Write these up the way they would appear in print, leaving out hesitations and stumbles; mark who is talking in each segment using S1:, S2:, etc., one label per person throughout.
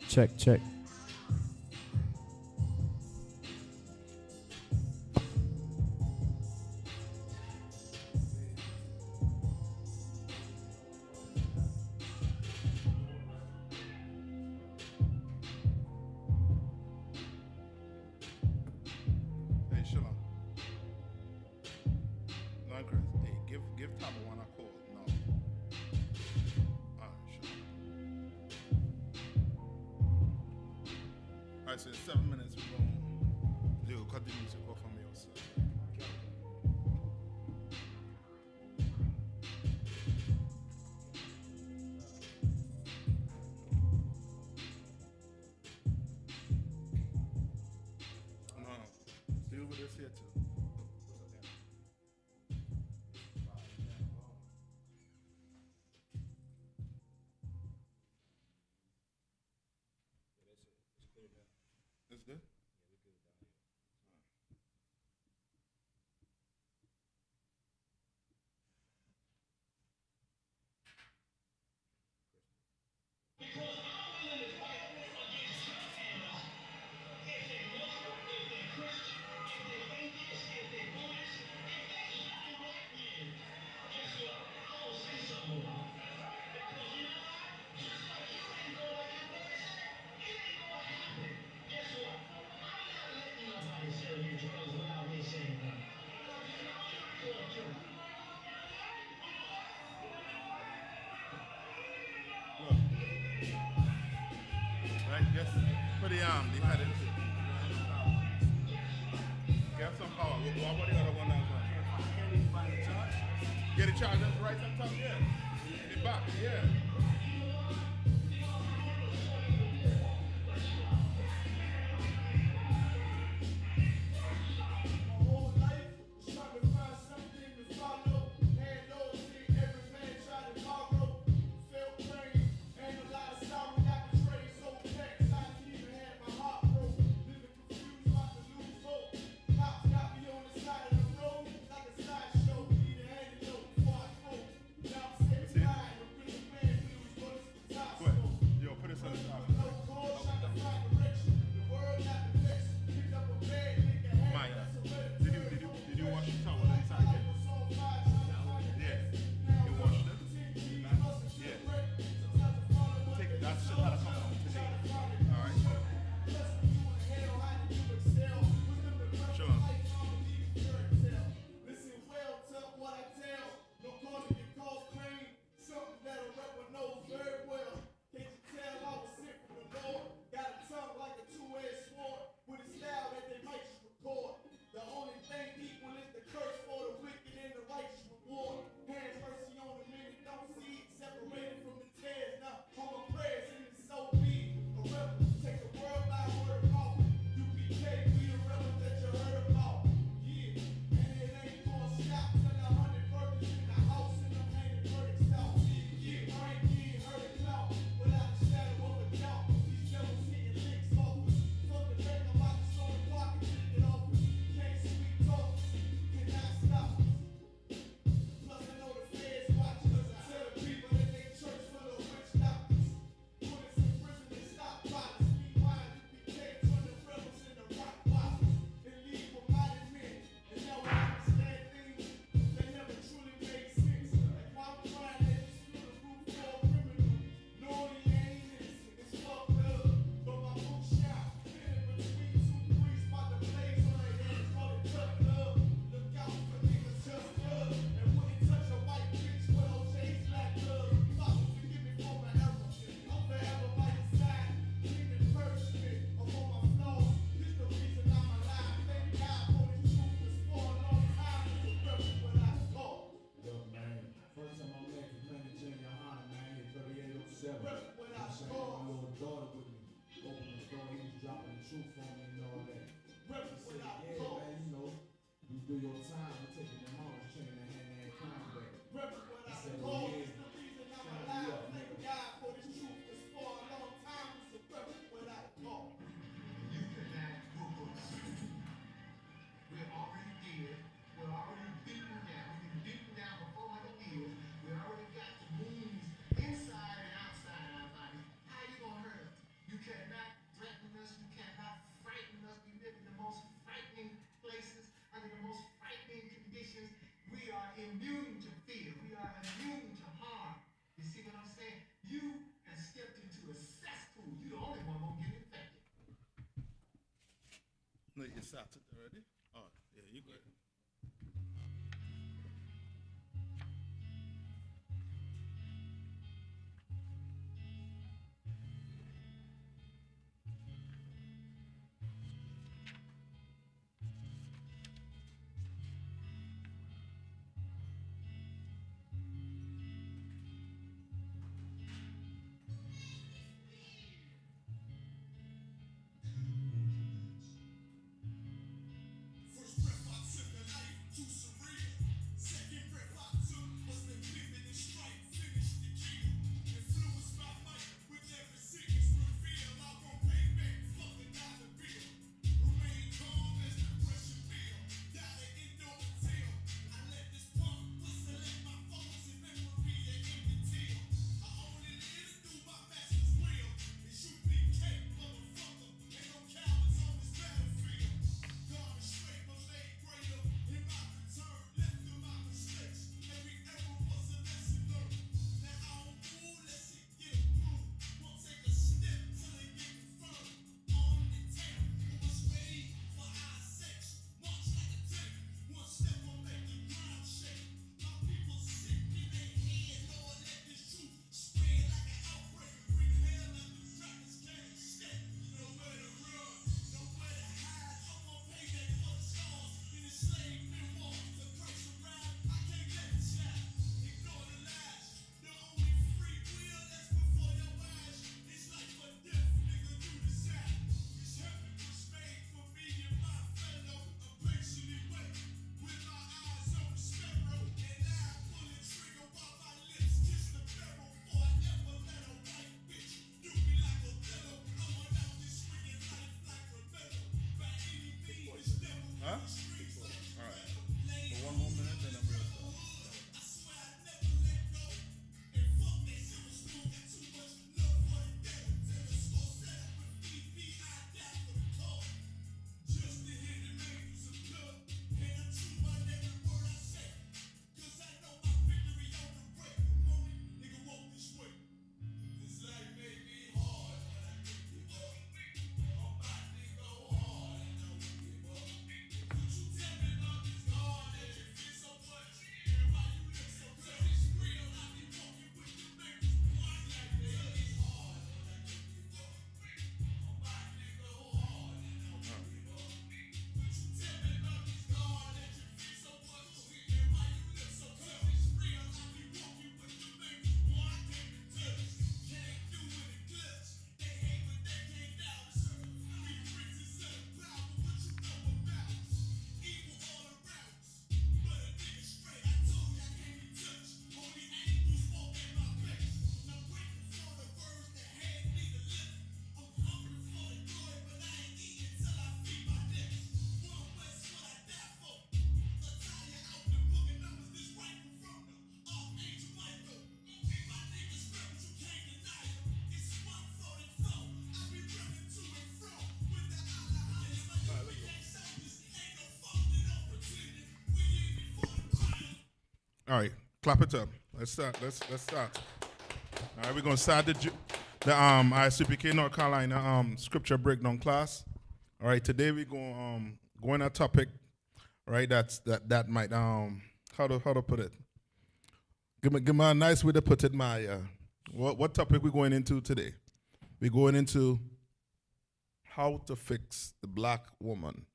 S1: Check, check.
S2: Hey, Shalom. No, Chris. Hey, give Taba one I call. No. All right, sure. All right, so in 7 minutes we're going to cut the music off on me also. No, deal with this here too. It's good? Look. Right, just put the head into it. Get some power. What about the other one that's right? Can't even find the charge? Get the charge, that's right on top, yeah. In the back, yeah.
S3: You can't
S2: started already? Oh, yeah, you good. Huh? All right. For one more minute, then I'm real start. All right, clap it up. Let's start. Let's start. All right, we're gonna start the I.S.U.P.K. North Carolina scripture breakdown class. All right, today we're going go on a topic, right? That might how to put it. Give me a nice way to put it. What topic we going into today? We're going into how to fix the black woman,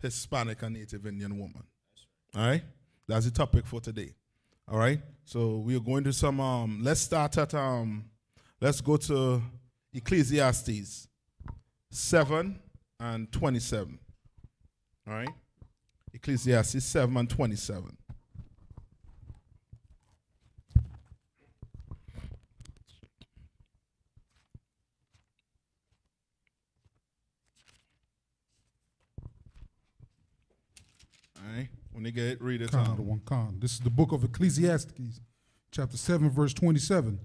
S2: Hispanic and Native Indian woman. All right, that's the topic for today. All right, so we are going to some. Let's start at let's go to Ecclesiastes 7:27. All right, Ecclesiastes 7:27. All right, when you get it, read it.
S1: This is the book of Ecclesiastes, chapter 7, verse 27.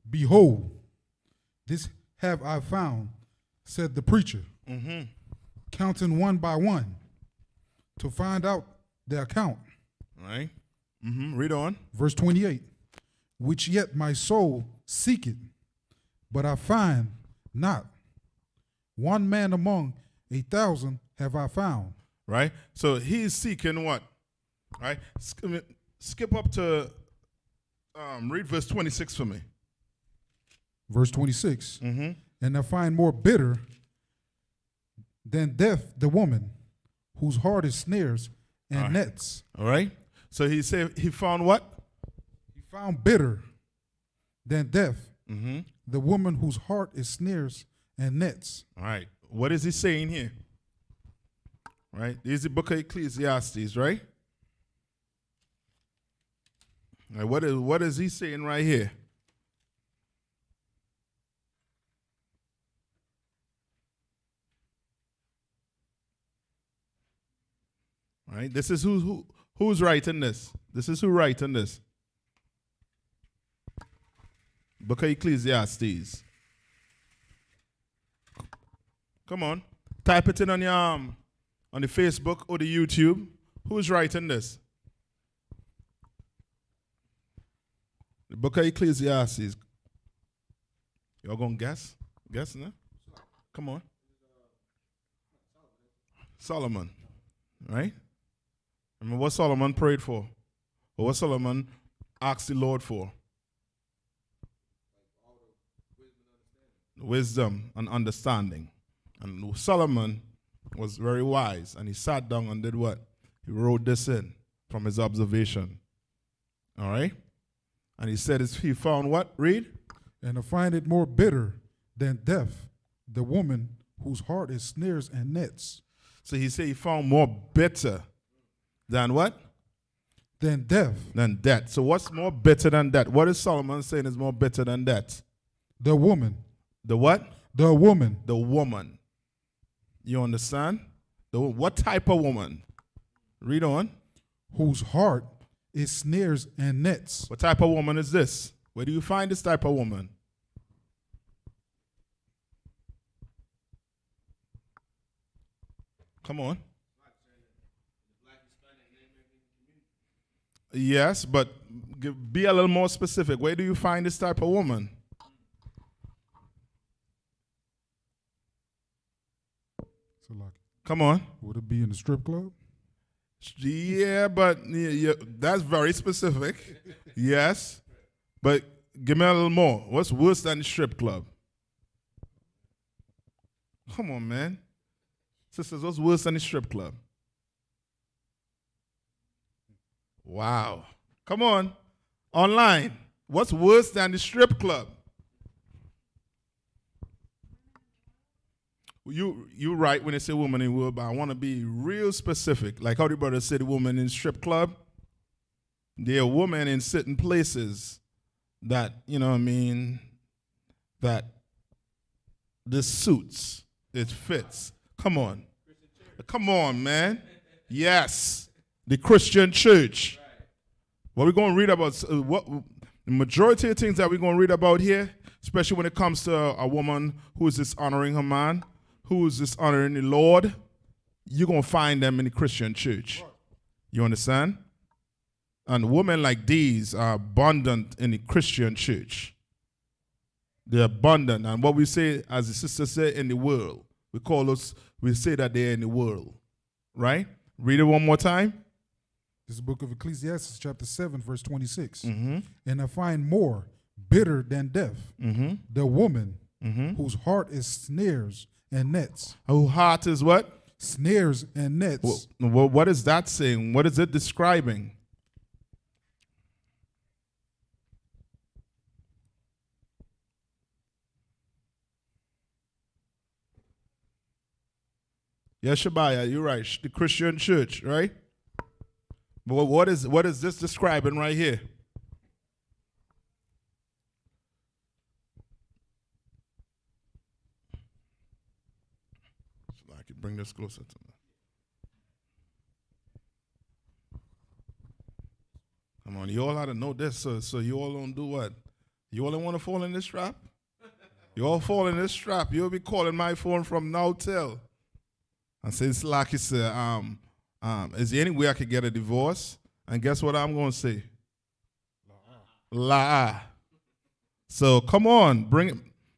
S3: Behold, this have I found, said the preacher, counting one by one to find out their count.
S2: All right. Read on.
S3: Verse 28, which yet my soul seeketh, but I find not. One man among 1,000 have I found.
S2: Right? So he's seeking what? Right? Skip up to read verse 26 for me.
S3: Verse 26.
S2: Mm-hmm.
S3: And I find more bitter than death the woman whose heart is snares and nets.
S2: All right? So he said he found what?
S3: He found bitter than death
S2: Mm-hmm.
S3: the woman whose heart is snares and nets.
S2: All right. What is he saying here? Right? This is the book of Ecclesiastes, right? All right, what is he saying right here? All right? This is who's writing this. This is who writing this. Book of Ecclesiastes. Come on. Type it in on your on the Facebook or the YouTube. Who's writing this? The book of Ecclesiastes. Y'all gonna guess? Guess, no? Come on. Solomon. Right? Remember what Solomon prayed for? Or what Solomon asked the Lord for? Wisdom and understanding. And Solomon was very wise, and he sat down and did what? He wrote this in from his observation. All right? And he said he found what? Read.
S3: And I find it more bitter than death the woman whose heart is snares and nets.
S2: So he said he found more bitter than what?
S3: Than death.
S2: Than that. So what's more bitter than that? What is Solomon saying is more bitter than that?
S3: The woman.
S2: The what?
S3: The woman.
S2: The woman. You understand? What type of woman? Read on.
S3: Whose heart is snares and nets.
S2: What type of woman is this? Where do you find this type of woman? Come on. Yes, but be a little more specific. Where do you find this type of woman?
S3: So like,
S2: Come on.
S3: would it be in the strip club?
S2: Yeah, but that's very specific. Yes. But give me a little more. What's worse than the strip club? Come on, man. Sisters, what's worse than the strip club? Wow. Come on. Online. What's worse than the strip club? You right when they say woman in world, but I want to be real specific. Like how the brother said the woman in strip club. There are women in certain places that, you know what I mean, that this suits, it fits. Come on. Come on, man. Yes. The Christian church. What we're going to read about, what the majority of things that we're going to read about here, especially when it comes to a woman who is dishonoring her man, who is dishonoring the Lord, you're going to find them in the Christian church. You understand? And women like these are abundant in the Christian church. They're abundant. And what we say, as the sister said, in the world, we say that they're in the world. Right? Read it one more time.
S3: This is the book of Ecclesiastes, chapter 7, verse 26.
S2: Mm-hmm.
S3: And I find more bitter than death
S2: Mm-hmm.
S3: the woman
S2: Mm-hmm.
S3: whose heart is snares and nets.
S2: Whose heart is what?
S3: Snares and nets.
S2: Well, what is that saying? What is it describing? Yes, Shabaya, you're right. The Christian church, right? But what is this describing right here? So I can bring this closer to me. Come on, you all ought to know this, so you all don't do what? You all don't want to fall in this trap? You all fall in this trap. You'll be calling my phone from now till. And say, it's like it's is there any way I could get a divorce? And guess what I'm going to say? La. So come on, bring it.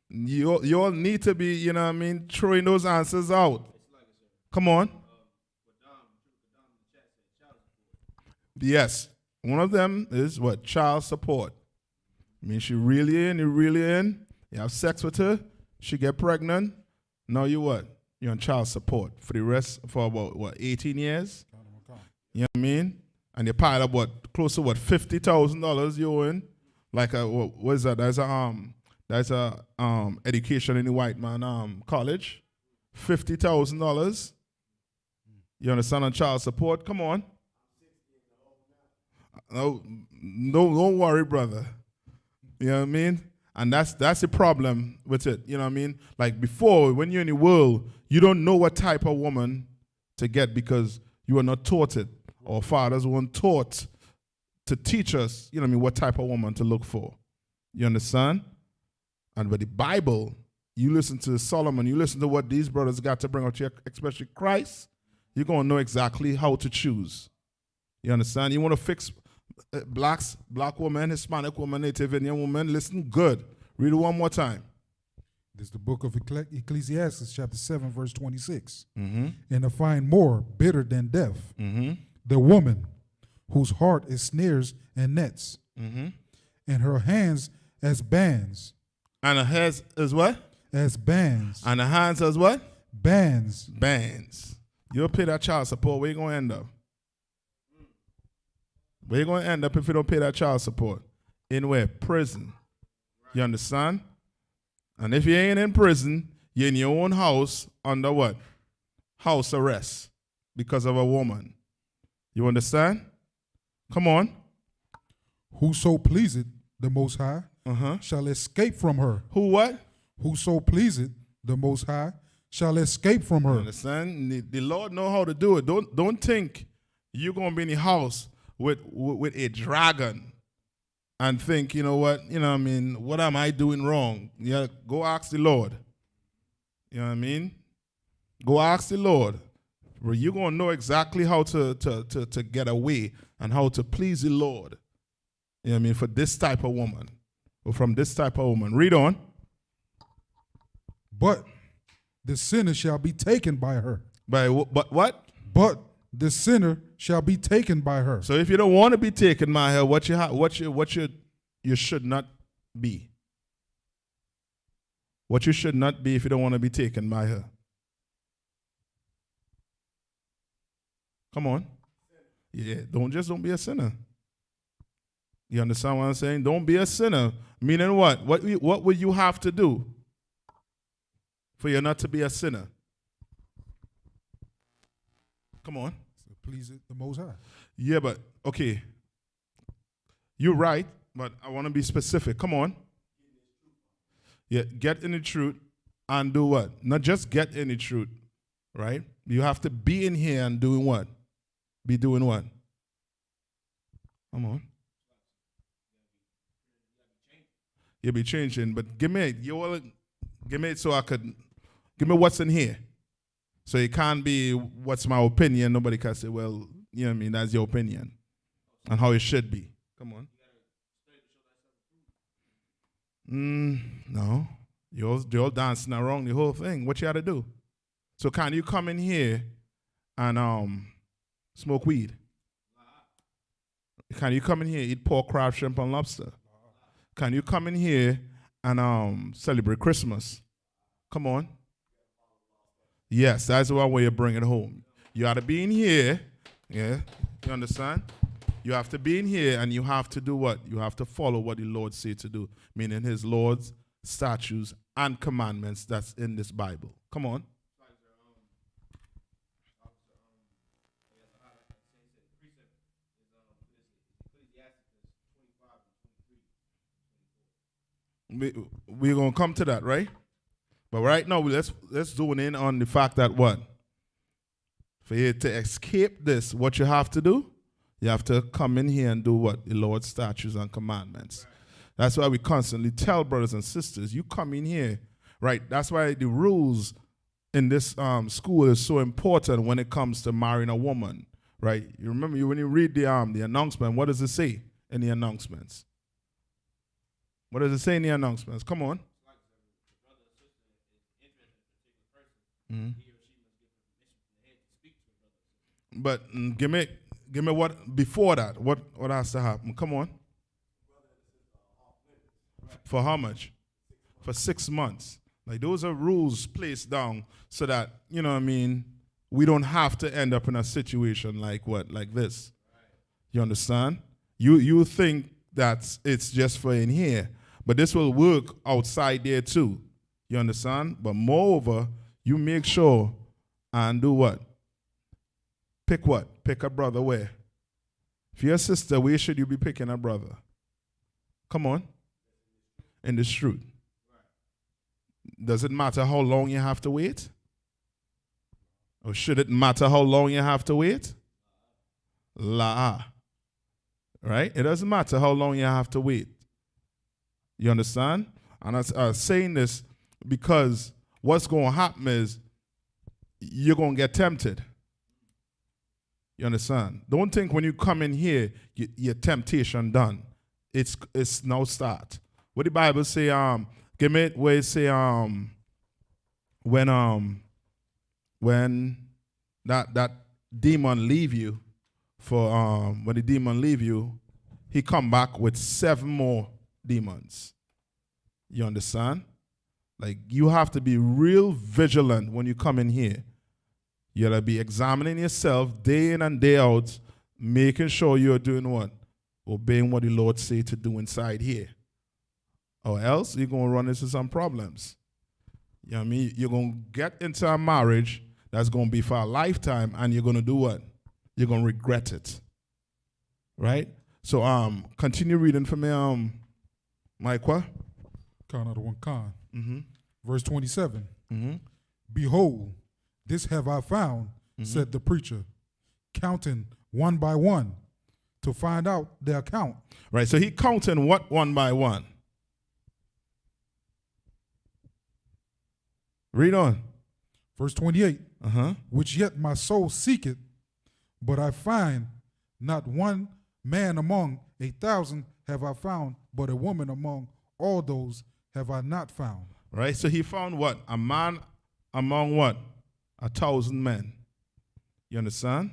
S2: You all need to be, you know what I mean, throwing those answers out. Come on. Yes. One of them is what? Child support. I mean, she really in, you really in. You have sex with her. She get pregnant. Now you what? You're on child support for the rest, for about, what, 18 years? You know what I mean? And you pile up what? Close to what? $50,000 you owe in? Like a, what is that? That's a education in the white man college. $50,000. You understand, on child support? Come on. No, don't worry, brother. You know what I mean? And that's the problem with it. You know what I mean? Like before, when you're in the world, you don't know what type of woman to get because you are not taught it. Our fathers weren't taught to teach us, you know what I mean, what type of woman to look for. You understand? And with the Bible, you listen to Solomon, you listen to what these brothers got to bring out to you, especially Christ, you're going to know exactly how to choose. You understand? You want to fix black woman, Hispanic woman, Native Indian woman, listen good. Read it one more time.
S3: This is the book of Ecclesiastes, chapter 7, verse 26.
S2: Mm-hmm.
S3: And to find more bitter than death,
S2: Mm-hmm.
S3: the woman whose heart is snares and nets,
S2: Mm-hmm.
S3: and her hands as bands.
S2: And the heads is what?
S3: As bands.
S2: And the hands as what?
S3: Bands.
S2: Bands. You'll pay that child support. Where you going to end up? Where you going to end up if you don't pay that child support? In where? Prison. You understand? And if you ain't in prison, you're in your own house under what? House arrest because of a woman. You understand? Come on.
S3: Whoso pleaseth the Most High
S2: Uh-huh.
S3: shall escape from her.
S2: Who what?
S3: Whoso pleaseth the Most High shall escape from
S2: You
S3: her.
S2: understand? The Lord know how to do it. Don't think you're going to be in the house with a dragon and think, you know what, what am I doing wrong? Yeah, go ask the Lord. You know what I mean? Go ask the Lord. Where you're going to know exactly how to get away and how to please the Lord. You know what I mean? For this type of woman. Or from this type of woman. Read on.
S3: But the sinner shall be taken by her.
S2: But what?
S3: But the sinner shall be taken by her.
S2: So if you don't want to be taken by her, what you should not be. What you should not be if you don't want to be taken by her. Come on. Yeah, don't be a sinner. You understand what I'm saying? Don't be a sinner. Meaning what? What would you have to do for you not to be a sinner? Come on.
S3: So please it the Most High.
S2: Yeah, but, okay. You're right, but I want to be specific. Come on. Yeah, get in the truth and do what? Not just get in the truth, right? You have to be in here and doing what? Be doing what? Come on. You'll be changing, but give me it so I could, give me what's in here. So it can't be what's my opinion. Nobody can say, well, you know what I mean, that's your opinion. And how it should be. Come on. No. You're dancing around the whole thing. What you got to do? So can you come in here and smoke weed? Can you come in here, eat pork, crab, shrimp, and lobster? Can you come in here and celebrate Christmas? Come on. Yes, that's the one way you bring it home. You have to be in here. Yeah, you understand? You have to be in here and you have to do what? You have to follow what the Lord said to do, meaning his Lord's statutes and commandments that's in this Bible. Come on. We're going to come to that, right? But right now, let's zone in on the fact that what? For you to escape this, what you have to do? You have to come in here and do what? The Lord's statutes and commandments. Right. That's why we constantly tell brothers and sisters, you come in here, right? That's why the rules in this school is so important when it comes to marrying a woman, right? You remember when you read the announcement, what does it say in the announcements? What does it say in the announcements? Come on. Mm-hmm. But give me what before that. What has to happen? Come on. For how much? For 6 months. Like those are rules placed down so that, you know what I mean, we don't have to end up in a situation like what? Like this. You understand? You think that it's just for in here, but this will work outside there too. You understand? But moreover, you make sure and do what? Pick what? Pick a brother where? If you're a sister, where should you be picking a brother? Come on. In the street. Does it matter how long you have to wait? Or should it matter how long you have to wait? La. Right? It doesn't matter how long you have to wait. You understand? And I'm saying this because what's going to happen is you're going to get tempted. You understand? Don't think when you come in here, your temptation done. It's now start. What the Bible say? Give me where it say when that demon leave you for when the demon leave you, he come back with 7 more demons. You understand? Like you have to be real vigilant when you come in here. You gotta be examining yourself day in and day out, making sure you're doing what? Obeying what the Lord say to do inside here. Or else you're gonna run into some problems. You know what I mean? You're gonna get into a marriage that's gonna be for a lifetime, and you're gonna do what? You're gonna regret it. Right? So continue reading for me, Mike. What?
S3: Con out of one con.
S2: Mm-hmm.
S3: Verse 27.
S2: Mm-hmm.
S3: Behold, this have I found, said the preacher, counting one by one to find out their count.
S2: Right, so he counting what one by one? Read on.
S3: Verse 28.
S2: Uh-huh.
S3: Which yet my soul seeketh, but I find not one man among 1,000 have I found, but a woman among all those have I not found.
S2: Right, so he found what? A man among what? 1,000 men. You understand?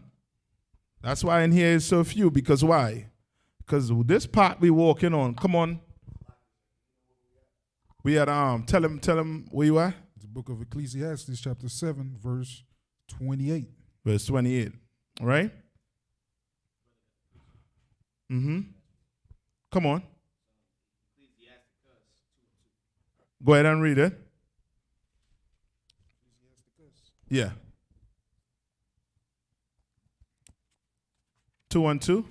S2: That's why in here is so few. Because why? Because this part we walking on. Come on. We had tell him where you are.
S3: The book of Ecclesiastes, chapter 7, verse 28.
S2: Verse 28. All right? Mm-hmm. Come on. Go ahead and read it. Yeah. 2 and 2.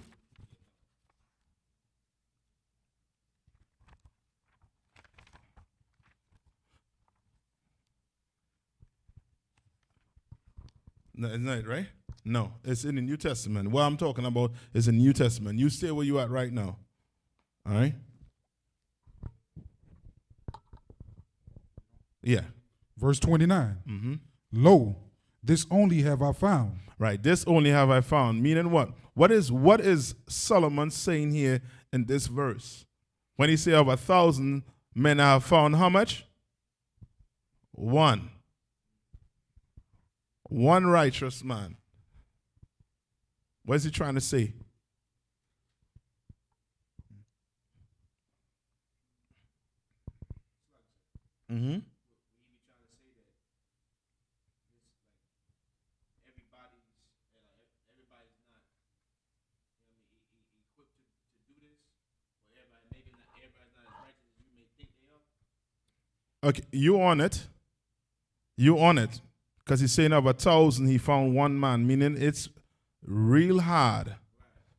S2: No, it's not right? No, it's in the New Testament. What I'm talking about is in the New Testament. You stay where you at right now. All right? Yeah.
S3: Verse 29.
S2: Mm-hmm.
S3: Lo, this only have I found.
S2: Right. This only have I found. Meaning what? What is Solomon saying here in this verse? When he say of 1,000 men I have found how much? 1. 1 righteous man. What is he trying to say? Mm-hmm. Okay, you on it. You on it. Because he's saying of 1,000, he found 1 man, meaning it's real hard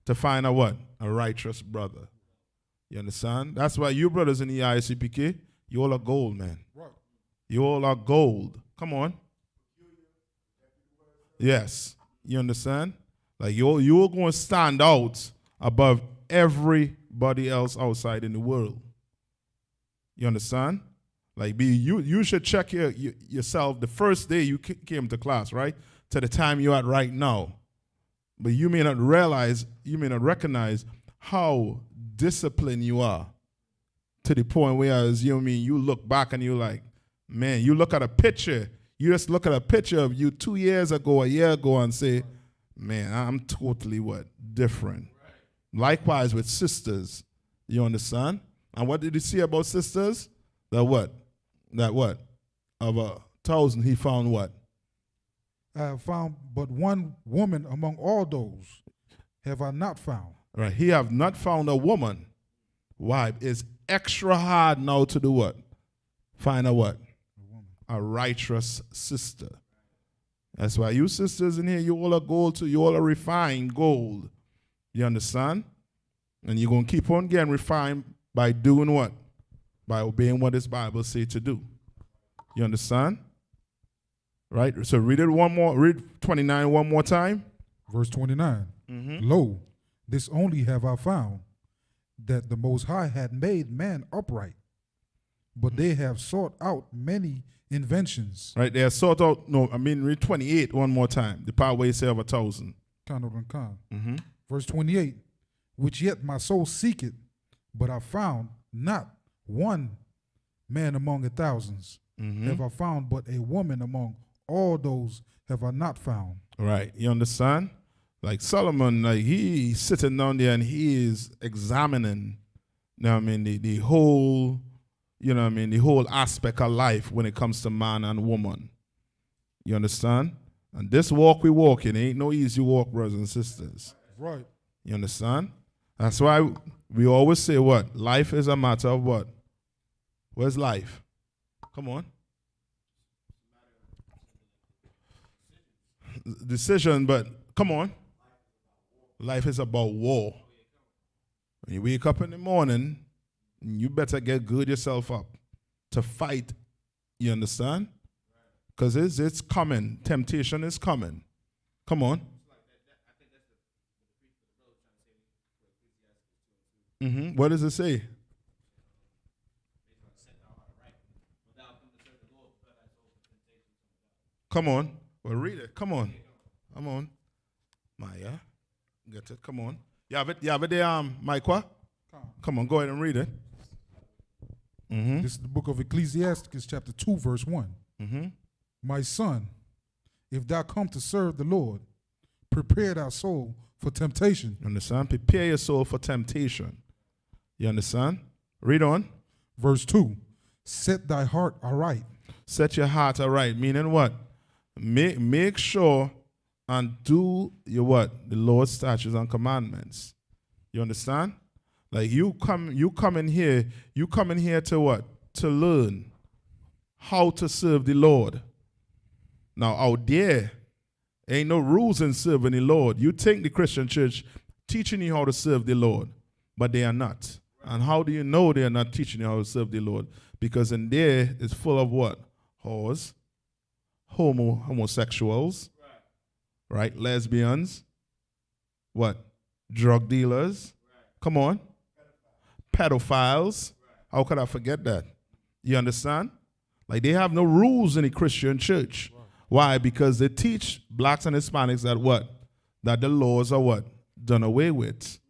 S2: to find a what? A righteous brother. You understand? That's why you brothers in the I.S.U.P.K, you all are gold, man.
S3: Right.
S2: You all are gold. Come on. Yes. You understand? Like you're going to stand out above everybody else outside in the world. You understand? Like you should check yourself the first day you came to class, right? To the time you're at right now. But you may not recognize how disciplined you are to the point where, you look back and you're like, man, you look at a picture, you just look at a picture of you 2 years ago, a year ago and say, man, I'm totally what? Different. Likewise with sisters. You understand? And what did he say about sisters? That what? That what? Of 1,000, he found what?
S3: I have found but one woman among all those have I not found.
S2: Right. He have not found a woman. Why? It's extra hard now to do what? Find a what? A righteous sister. That's why you sisters in here, you all are gold too. You all are refined gold. You understand? And you're going to keep on getting refined by doing what? By obeying what this Bible says to do. You understand? Right? So read it one more. Read 29 one more time.
S3: Verse 29. Lo, this only have I found, that the Most High had made man upright, but they have sought out many inventions.
S2: Right? They have sought out, read 28 one more time. The part where you say of 1,000.
S3: Verse 28. Which yet my soul seeketh, but I found not one man among 1,000s. Have I found but a woman among all those have I not found.
S2: Right. You understand? Like Solomon, like he's sitting down there and he is examining, the whole, the whole aspect of life when it comes to man and woman. You understand? And this walk we walk in ain't no easy walk, brothers and sisters.
S3: Right.
S2: You understand? That's why we always say what? Life is a matter of what? Where's life? Come on. Decision, but come on. Life is about war. When you wake up in the morning, you better get good yourself up to fight. You understand? Because it's coming. Temptation is coming. Come on. What does it say? Come on. Well, read it. Come on. Come on. Maya. Get it. Come on. You have it there, Micah? Come on, go ahead and read it.
S3: This is the book of Ecclesiastes, chapter 2, verse 1. My son, if thou come to serve the Lord, prepare thy soul for temptation.
S2: You understand? Prepare your soul for temptation. You understand? Read on.
S3: Verse 2. Set thy heart aright.
S2: Set your heart aright. Meaning what? Make sure and do your what? The Lord's statutes and commandments. You understand? Like you come in here to what? To learn how to serve the Lord. Now out there, ain't no rules in serving the Lord. You think the Christian church teaching you how to serve the Lord, but they are not. And how do you know they are not teaching you how to serve the Lord? Because in there it's full of what? Whores, homosexuals, right? Lesbians, what? Drug dealers. Come on. Pedophiles. How could I forget that? You understand? Like they have no rules in the Christian church. Why? Because they teach blacks and Hispanics that what? That the laws are what? Done away with.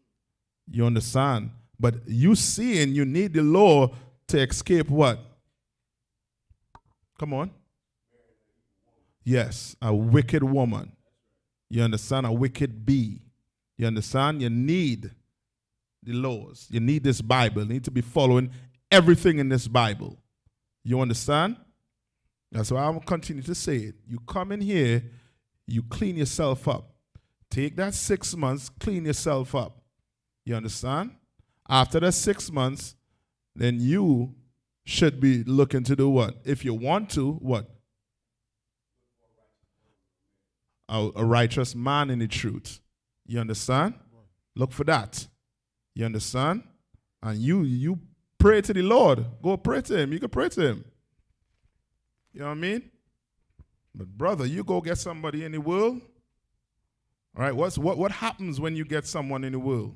S2: You understand? But you seeing you need the law to escape what? Come on. Yes, a wicked woman. You understand? A wicked bee. You understand? You need the laws. You need this Bible. You need to be following everything in this Bible. You understand? That's why I'm continue to say it. You come in here, you clean yourself up. Take that 6 months, clean yourself up. You understand? After that 6 months, then you should be looking to do what? If you want to, what? A righteous man in the truth. You understand? Look for that. You understand? And you pray to the Lord. Go pray to him. You can pray to him. You know what I mean? But brother, you go get somebody in the world. All right, what happens when you get someone in the world?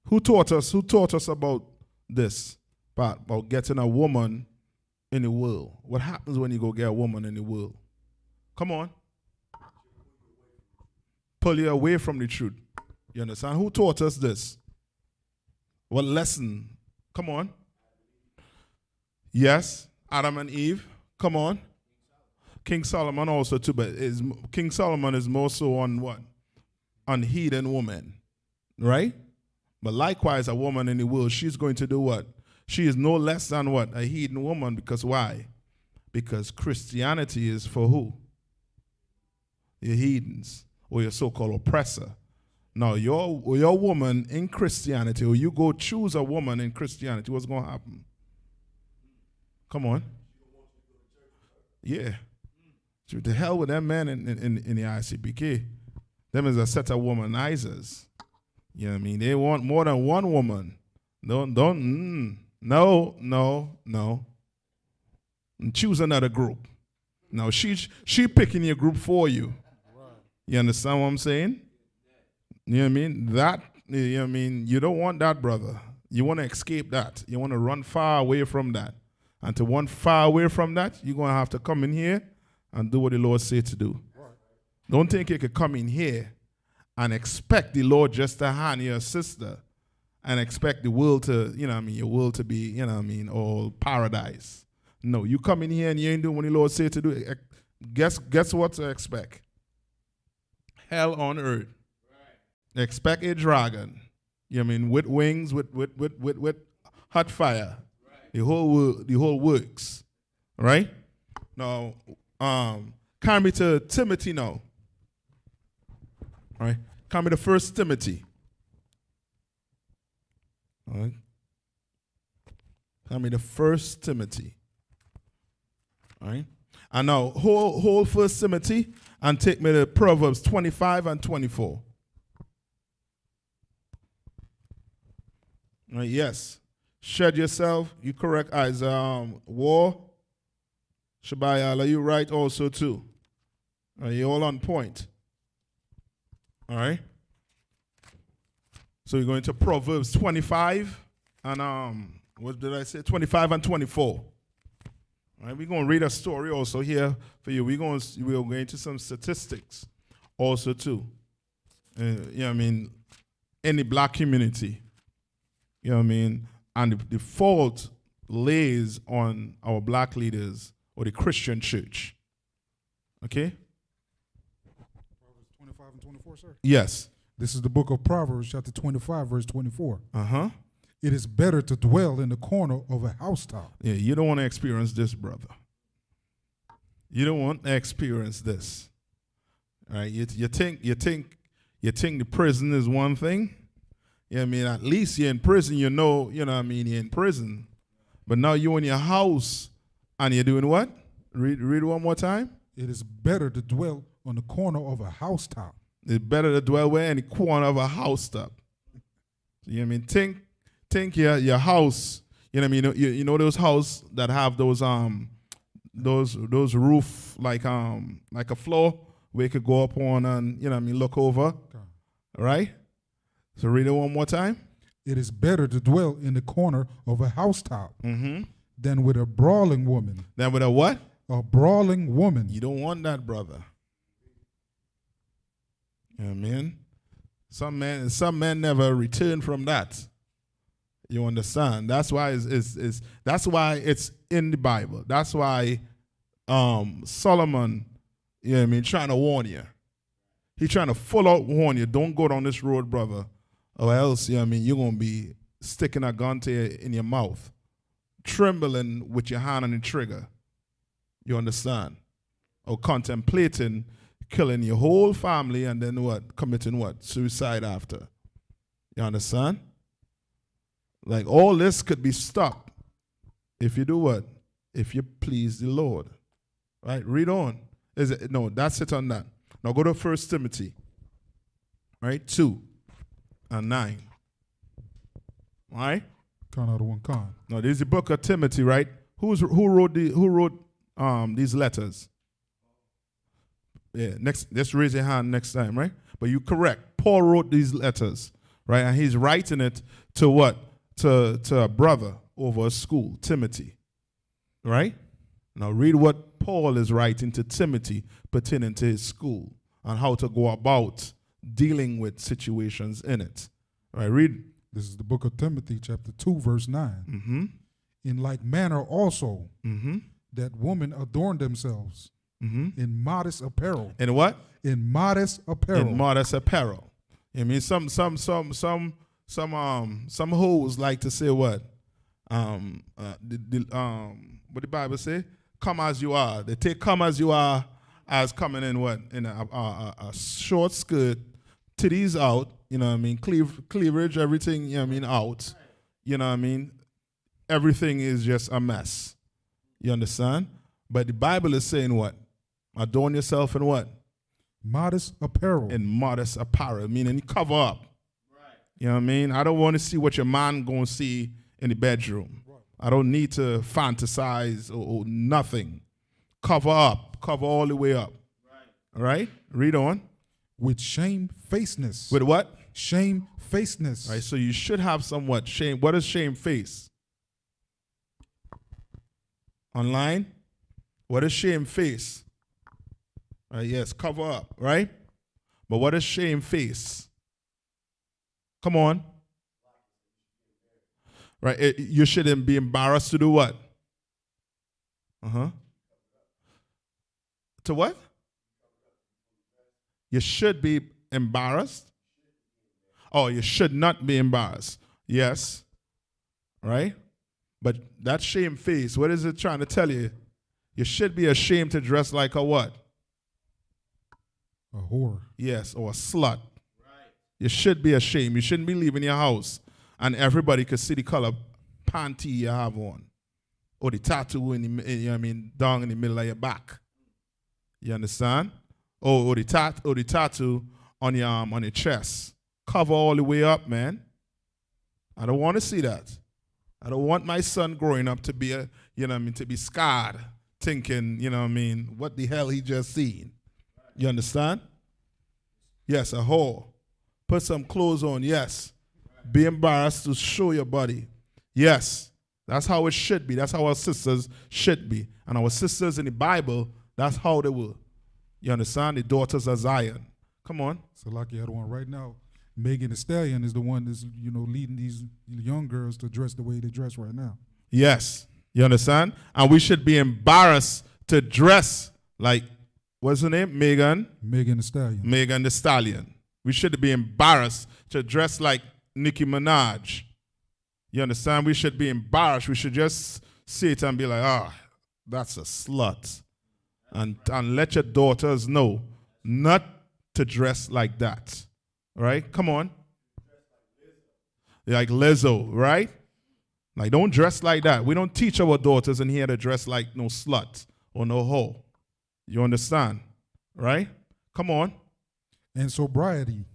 S2: Who taught us about this part, about getting a woman in the world? What happens when you go get a woman in the world? Come on. Pull you away from the truth. You understand? Who taught us this? What lesson? Come on. Yes, Adam and Eve. Come on. King Solomon also too, but King Solomon is more so on what? On heathen woman, right? But likewise, a woman in the world, she's going to do what? She is no less than what? A heathen woman, because why? Because Christianity is for who? Your heathens, or your so-called oppressor. Now, your woman in Christianity, or you go choose a woman in Christianity, what's going to happen? Come on. Yeah. To the hell with them men in the I.S.U.P.K. Them is a set of womanizers. You know what I mean? They want more than one woman. No. And choose another group. No, she picking your group for you. You understand what I'm saying? You know what I mean? That, you know what I mean? You don't want that, brother. You want to escape that. You want to run far away from that. And to run far away from that, you're going to have to come in here and do what the Lord said to do. Right. Don't think you could come in here and expect the Lord just to hand you a sister and expect the world to, you know what I mean, your world to be, you know what I mean, all paradise. No, you come in here and you ain't doing what the Lord said to do. Guess what to expect? Hell on earth. Right. Expect a dragon. You know what I mean, with wings, with hot fire. Right. The whole works. Right? Now, come me to Timothy now. All right. Come me to 1 Timothy. All right. Come me to 1 Timothy. All right. And now hold 1 Timothy and take me to Proverbs 25 and 24. All right, yes. Shed yourself. You correct, Isaiah. War. Shabayala, you right also too. Are you all on point? All right. So we're going to Proverbs 25 and what did I say? 25 and 24. All right, we're going to read a story also here for you. We're going into some statistics also too. You know what I mean? In the black community. You know what I mean? And the fault lays on our black leaders or the Christian church. Okay?
S3: Proverbs 25 and 24, sir?
S2: Yes.
S3: This is the book of Proverbs, chapter 25, verse 24.
S2: Uh-huh.
S3: It is better to dwell in the corner of a housetop.
S2: Yeah, you don't want to experience this, brother. You don't want to experience this. All right? You think the prison is one thing? You know what I mean? At least you're in prison, you know what I mean, you're in prison. But now you're in your house and you're doing what? Read one more time.
S3: It is better to dwell on the corner of a housetop.
S2: It's better to dwell where in the corner of a housetop. You know what I mean? Think your house, you know what I mean? You know those houses that have those roof like a floor where you could go up on and, you know what I mean, look over. Okay. Right? So read it one more time.
S3: It is better to dwell in the corner of a housetop than with a brawling woman.
S2: Than with a what?
S3: A brawling woman.
S2: You don't want that, brother. You know what I mean? Some men never return from that. You understand? That's why that's why it's in the Bible. That's why Solomon, you know what I mean, trying to warn you. He's trying to full out warn you, don't go down this road, brother, or else, you know what I mean, you're going to be sticking a gun in your mouth, trembling with your hand on the trigger. You understand? Or contemplating killing your whole family and then what? Committing what? Suicide after. You understand? Like all this could be stopped if you do what? If you please the Lord. Right? Read on. No, that's it on that. Now go to 1 Timothy. Right? 2 and 9. All right?
S3: Con out of one con.
S2: Now this is the book of Timothy, right? Who wrote these letters? Yeah, let's raise your hand next time, right? But you correct. Paul wrote these letters, right? And he's writing it to what? To a brother over a school, Timothy. Right? Now read what Paul is writing to Timothy pertaining to his school and how to go about dealing with situations in it. All right, read.
S3: This is the book of Timothy, chapter 2, verse 9. In like manner also, that women adorn themselves in modest apparel.
S2: In what?
S3: In modest apparel.
S2: In modest apparel. I mean, some hoes like to say what? What the Bible say? Come as you are. They take come as you are as coming in what? In a short skirt, titties out, you know what I mean? Cleavage, everything, you know what I mean, out. You know what I mean? Everything is just a mess. You understand? But the Bible is saying what? Adorn yourself in what?
S3: Modest apparel.
S2: In modest apparel, meaning you cover up. Right. You know what I mean? I don't want to see what your man going to see in the bedroom. Right. I don't need to fantasize or nothing. Cover up. Cover all the way up. Right. All right? Read on.
S3: With shamefacedness.
S2: With what?
S3: Shamefacedness.
S2: All right, so you should have somewhat shame. What is shamefaced? Online? What is shamefaced? Yes, cover up, right? But what is shamefaced? Come on. Right, you shouldn't be embarrassed to do what? To what? You should be embarrassed. Oh, you should not be embarrassed. Yes. Right? But that shamefaced, what is it trying to tell you? You should be ashamed to dress like a what?
S3: A whore.
S2: Yes, or a slut. Right. You should be ashamed. You shouldn't be leaving your house and everybody could see the color panty you have on. Or the tattoo in the, you know what I mean, down in the middle of your back. You understand? Or the tattoo on your chest. Cover all the way up, man. I don't want to see that. I don't want my son growing up to be you know what I mean, to be scarred, thinking, you know what I mean, what the hell he just seen. You understand? Yes, a whore. Put some clothes on, yes. Be embarrassed to show your body. Yes. That's how it should be. That's how our sisters should be. And our sisters in the Bible, that's how they were. You understand? The daughters of Zion. Come on.
S3: So like you had one right now. Megan Thee Stallion is the one that's, you know, leading these young girls to dress the way they dress right now.
S2: Yes. You understand? And we should be embarrassed to dress like, what's her name? Megan
S3: Thee Stallion.
S2: Megan Thee Stallion. We should be embarrassed to dress like Nicki Minaj. You understand? We should be embarrassed. We should just see it and be like, ah, that's a slut. And let your daughters know not to dress like that. All right? Come on. Like Lizzo, right? Like, don't dress like that. We don't teach our daughters in here to dress like no slut or no hoe. You understand? Right? Come on.
S3: And sobriety.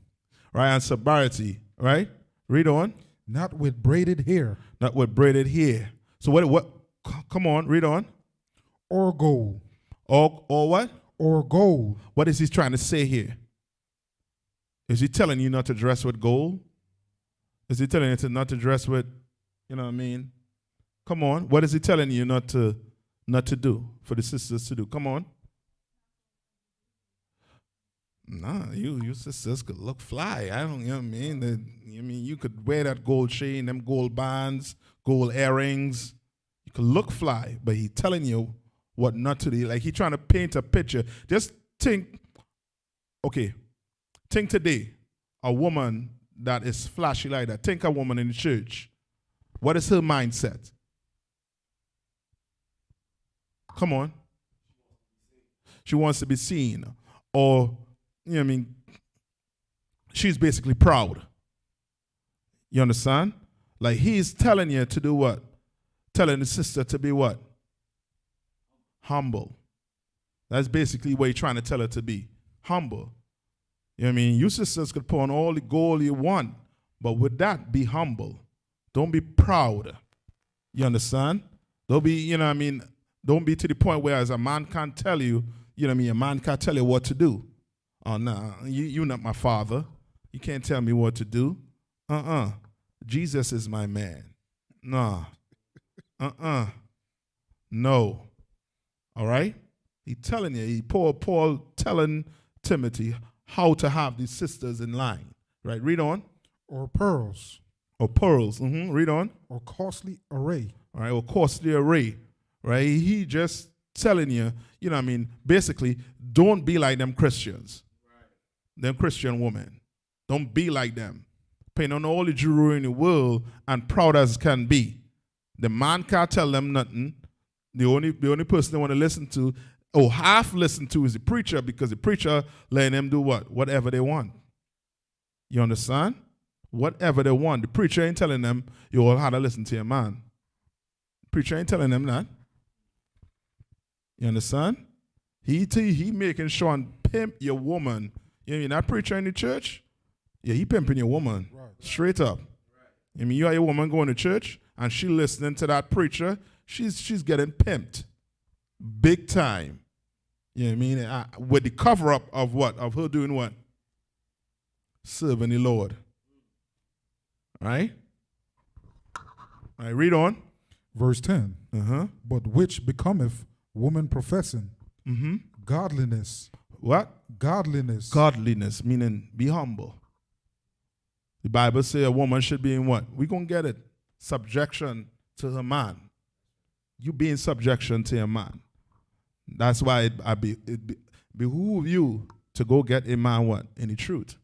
S2: Right? And sobriety. Right? Read on.
S3: Not with braided hair.
S2: Not with braided hair. So what? Come on. Read on.
S3: Or gold.
S2: Or what?
S3: Or gold.
S2: What is he trying to say here? Is he telling you not to dress with gold? Is he telling you not to dress with, you know what I mean? Come on. What is he telling you not to do, for the sisters to do? Come on. Nah, you sisters could look fly. I don't, you know what I mean? You could wear that gold chain, them gold bands, gold earrings. You could look fly, but he telling you what not to do. Like he trying to paint a picture. Just think, okay, think today, a woman that is flashy like that. Think a woman in the church. What is her mindset? Come on. She wants to be seen. Or, you know what I mean, she's basically proud. You understand? Like he's telling you to do what? Telling the sister to be what? Humble. That's basically what he's trying to tell her to be. Humble. You know what I mean? You sisters could put on all the gold you want, but with that, be humble. Don't be proud. You understand? Don't be, you know what I mean? Don't be to the point where as a man can't tell you, you know what I mean? A man can't tell you what to do. Oh, nah, you're not my father. You can't tell me what to do. Jesus is my man. Nah. No. All right? He's telling you, Paul telling Timothy how to have these sisters in line. Right? Read on.
S3: Or pearls.
S2: Or pearls. Read on.
S3: Or costly array.
S2: All right, or costly array. Right? He just telling you, you know what I mean, basically, don't be like them Christians. Them Christian women. Don't be like them. Paying on all the jewelry in the world and proud as can be. The man can't tell them nothing. The only person they want to listen to, or half listen to, is the preacher, because the preacher letting them do what? Whatever they want. You understand? Whatever they want. The preacher ain't telling them you all how to listen to your man. The preacher ain't telling them that. You understand? He making sure and pimp your woman. You know, you're not preacher in the church? Yeah, he pimping your woman. Right. Straight up. Right. I mean, you are your woman going to church and she listening to that preacher, she's getting pimped. Big time. You know what I mean? With the cover up of what? Of her doing what? Serving the Lord. Right? All right, read on.
S3: Verse 10. But which becometh woman professing godliness.
S2: What?
S3: Godliness.
S2: Godliness, meaning be humble. The Bible says a woman should be in what? We're going to get it. Subjection to her man. You be in subjection to your man. That's why it behoove you to go get a man what? In the truth.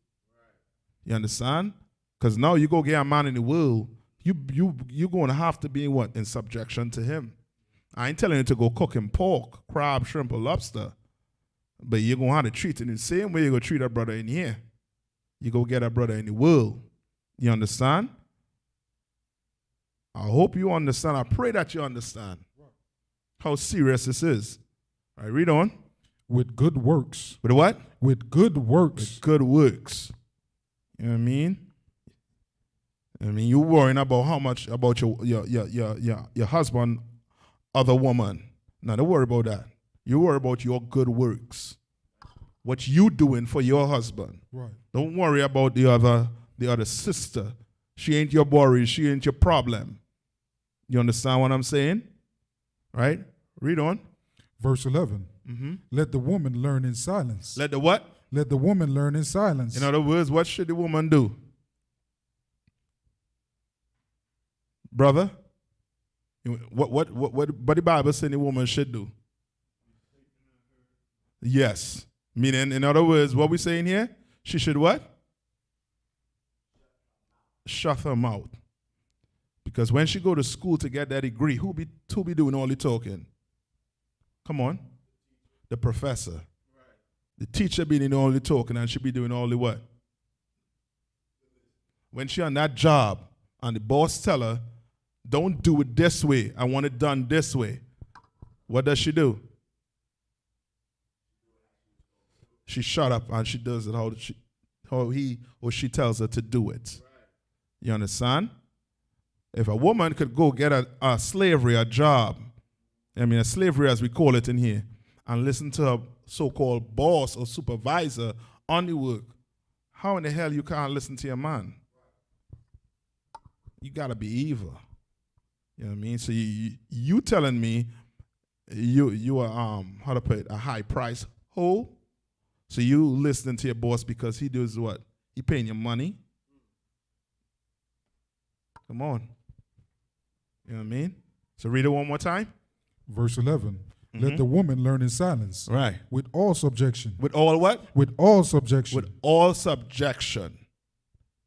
S2: You understand? Because now you go get a man in the world, you're going to have to be in what? In subjection to him. I ain't telling you to go cook him pork, crab, shrimp, or lobster. But you're going to have to treat it in the same way you're going to treat a brother in here. You go get a brother in the world. You understand? I hope you understand. I pray that you understand how serious this is. All right, read on.
S3: With good works.
S2: With what?
S3: With good works.
S2: With good works. You know what I mean? I mean, you worrying about how much about your husband, other woman. No, don't worry about that. You worry about your good works. What you doing for your husband.
S3: Right.
S2: Don't worry about the other sister. She ain't your worry. She ain't your problem. You understand what I'm saying? Right? Read on.
S3: Verse 11. Let the woman learn in silence.
S2: Let the what?
S3: Let the woman learn in silence.
S2: In other words, what should the woman do? Brother? What the Bible says the woman should do? Yes. Meaning, in other words, what we saying here? She should what? Shut her mouth. Because when she go to school to get that degree, who be doing all the talking? Come on. The professor. The teacher be doing all the talking and she be doing all the what? When she on that job and the boss tell her, don't do it this way, I want it done this way. What does she do? She shut up and she does it how he or she tells her to do it. You understand? If a woman could go get a slavery, a job, I mean a slavery as we call it in here, and listen to her so-called boss or supervisor on the work, how in the hell you can't listen to your man? You gotta be evil. You know what I mean? So you telling me you are how to put it, a high price hoe? So you listening to your boss because he does what? He paying you money? Come on. You know what I mean? So read it one more time.
S3: Verse 11. Let the woman learn in silence.
S2: Right.
S3: With all subjection.
S2: With all what?
S3: With all subjection.
S2: With all subjection.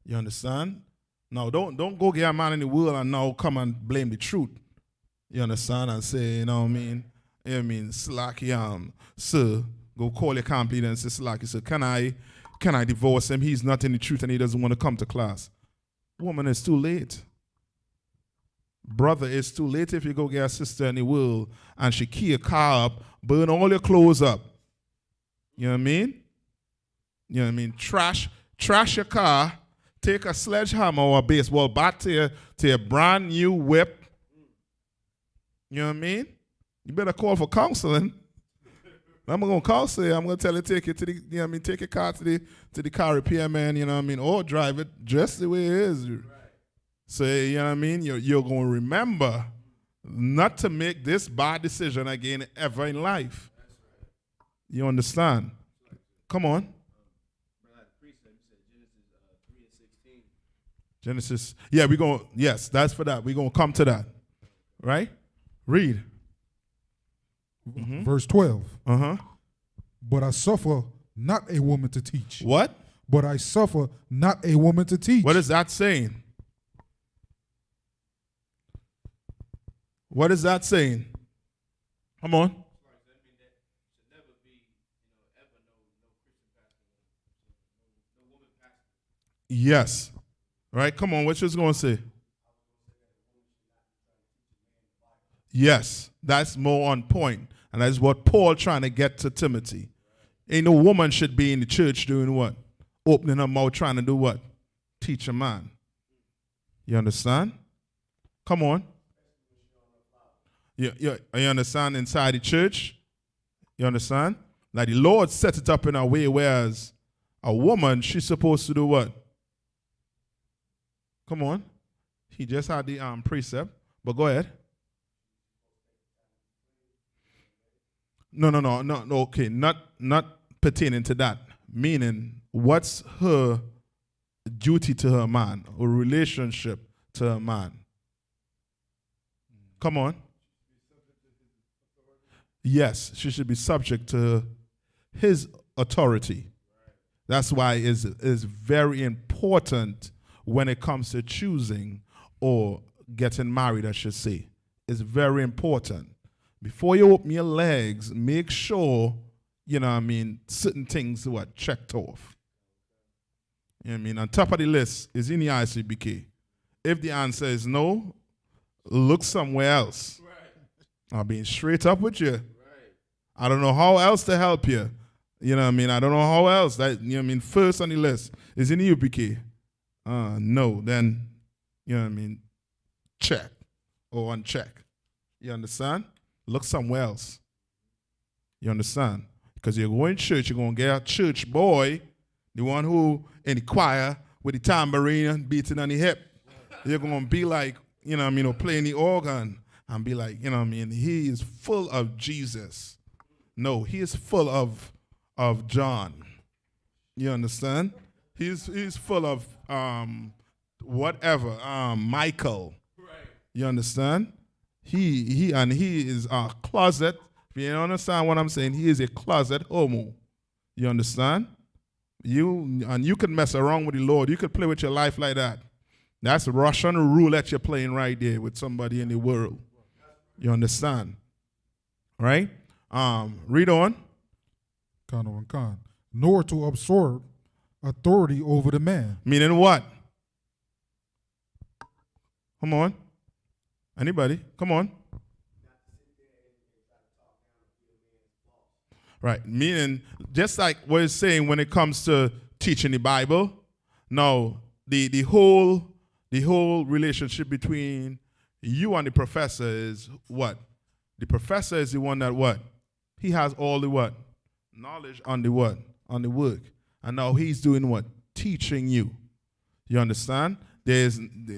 S2: You understand? Now, don't go get a man in the world and now come and blame the truth. You understand? And say, you know what I mean? You know what I mean? Slacky, sir, go call your company and say, Slacky, sir, can I divorce him? He's not in the truth and he doesn't want to come to class. Woman, it's too late. Brother, it's too late if you go get a sister in the world and she key your car up, burn all your clothes up. You know what I mean? You know what I mean? Trash your car, take a sledgehammer or a baseball bat to your brand new whip. You know what I mean? You better call for counseling. I'm gonna counsel you. I'm gonna tell you take it to the, you know what I mean, take your car to the car repair man, you know what I mean, or drive it just the way it is. Right. So, you know what I mean? You're going to remember not to make this bad decision again ever in life. You understand? Come on. Genesis. Yeah, yes, that's for that. We're going to come to that. Right? Read.
S3: Verse 12.
S2: Uh-huh.
S3: But I suffer not a woman to teach.
S2: What?
S3: But I suffer not a woman to teach.
S2: What is that saying? What is that saying? Come on. Yes. Right? Come on. What you going to say? Yes. That's more on point. And that's what Paul trying to get to Timothy. Ain't no woman should be in the church doing what? Opening her mouth trying to do what? Teach a man. You understand? Come on. You understand inside the church? You understand? Like the Lord set it up in a way whereas a woman, she's supposed to do what? Come on. He just had the precept, but go ahead. No, okay, not pertaining to that. Meaning, what's her duty to her man, or relationship to her man? Come on. Yes, she should be subject to his authority. That's why it's very important when it comes to choosing or getting married, I should say. It's very important. Before you open your legs, make sure, certain things what checked off. You know what I mean? On top of the list is in the I.S.U.P.K. If the answer is no, look somewhere else. Right. I'm being straight up with you. Right. I don't know how else to help you. You know what I mean? I don't know how else. That, you know what I mean? First on the list is in the U.P.K. No, then, you know what I mean? Check or uncheck. You understand? Look somewhere else. You understand? Because you're going to church, you're going to get a church boy, the one who in the choir with the tambourine beating on the hip. You're going to be like, you know what I mean, or playing the organ and be like, you know what I mean, he is full of Jesus. No, he is full of John. You understand? He's full of whatever, Michael. Right. You understand? He is a closet. If you understand what I'm saying, he is a closet homo. You understand? You can mess around with the Lord. You could play with your life like that. That's Russian roulette you're playing right there with somebody in the world. You understand? Right? Read on.
S3: Con. Nor to absorb authority over the man.
S2: Meaning what? Come on. Anybody? Come on. Right. Meaning, just like what it's saying when it comes to teaching the Bible, now the whole relationship between you and the professor is what? The professor is the one that what? He has all the what? Knowledge on the what? On the work. And now he's doing what? Teaching you. You understand? There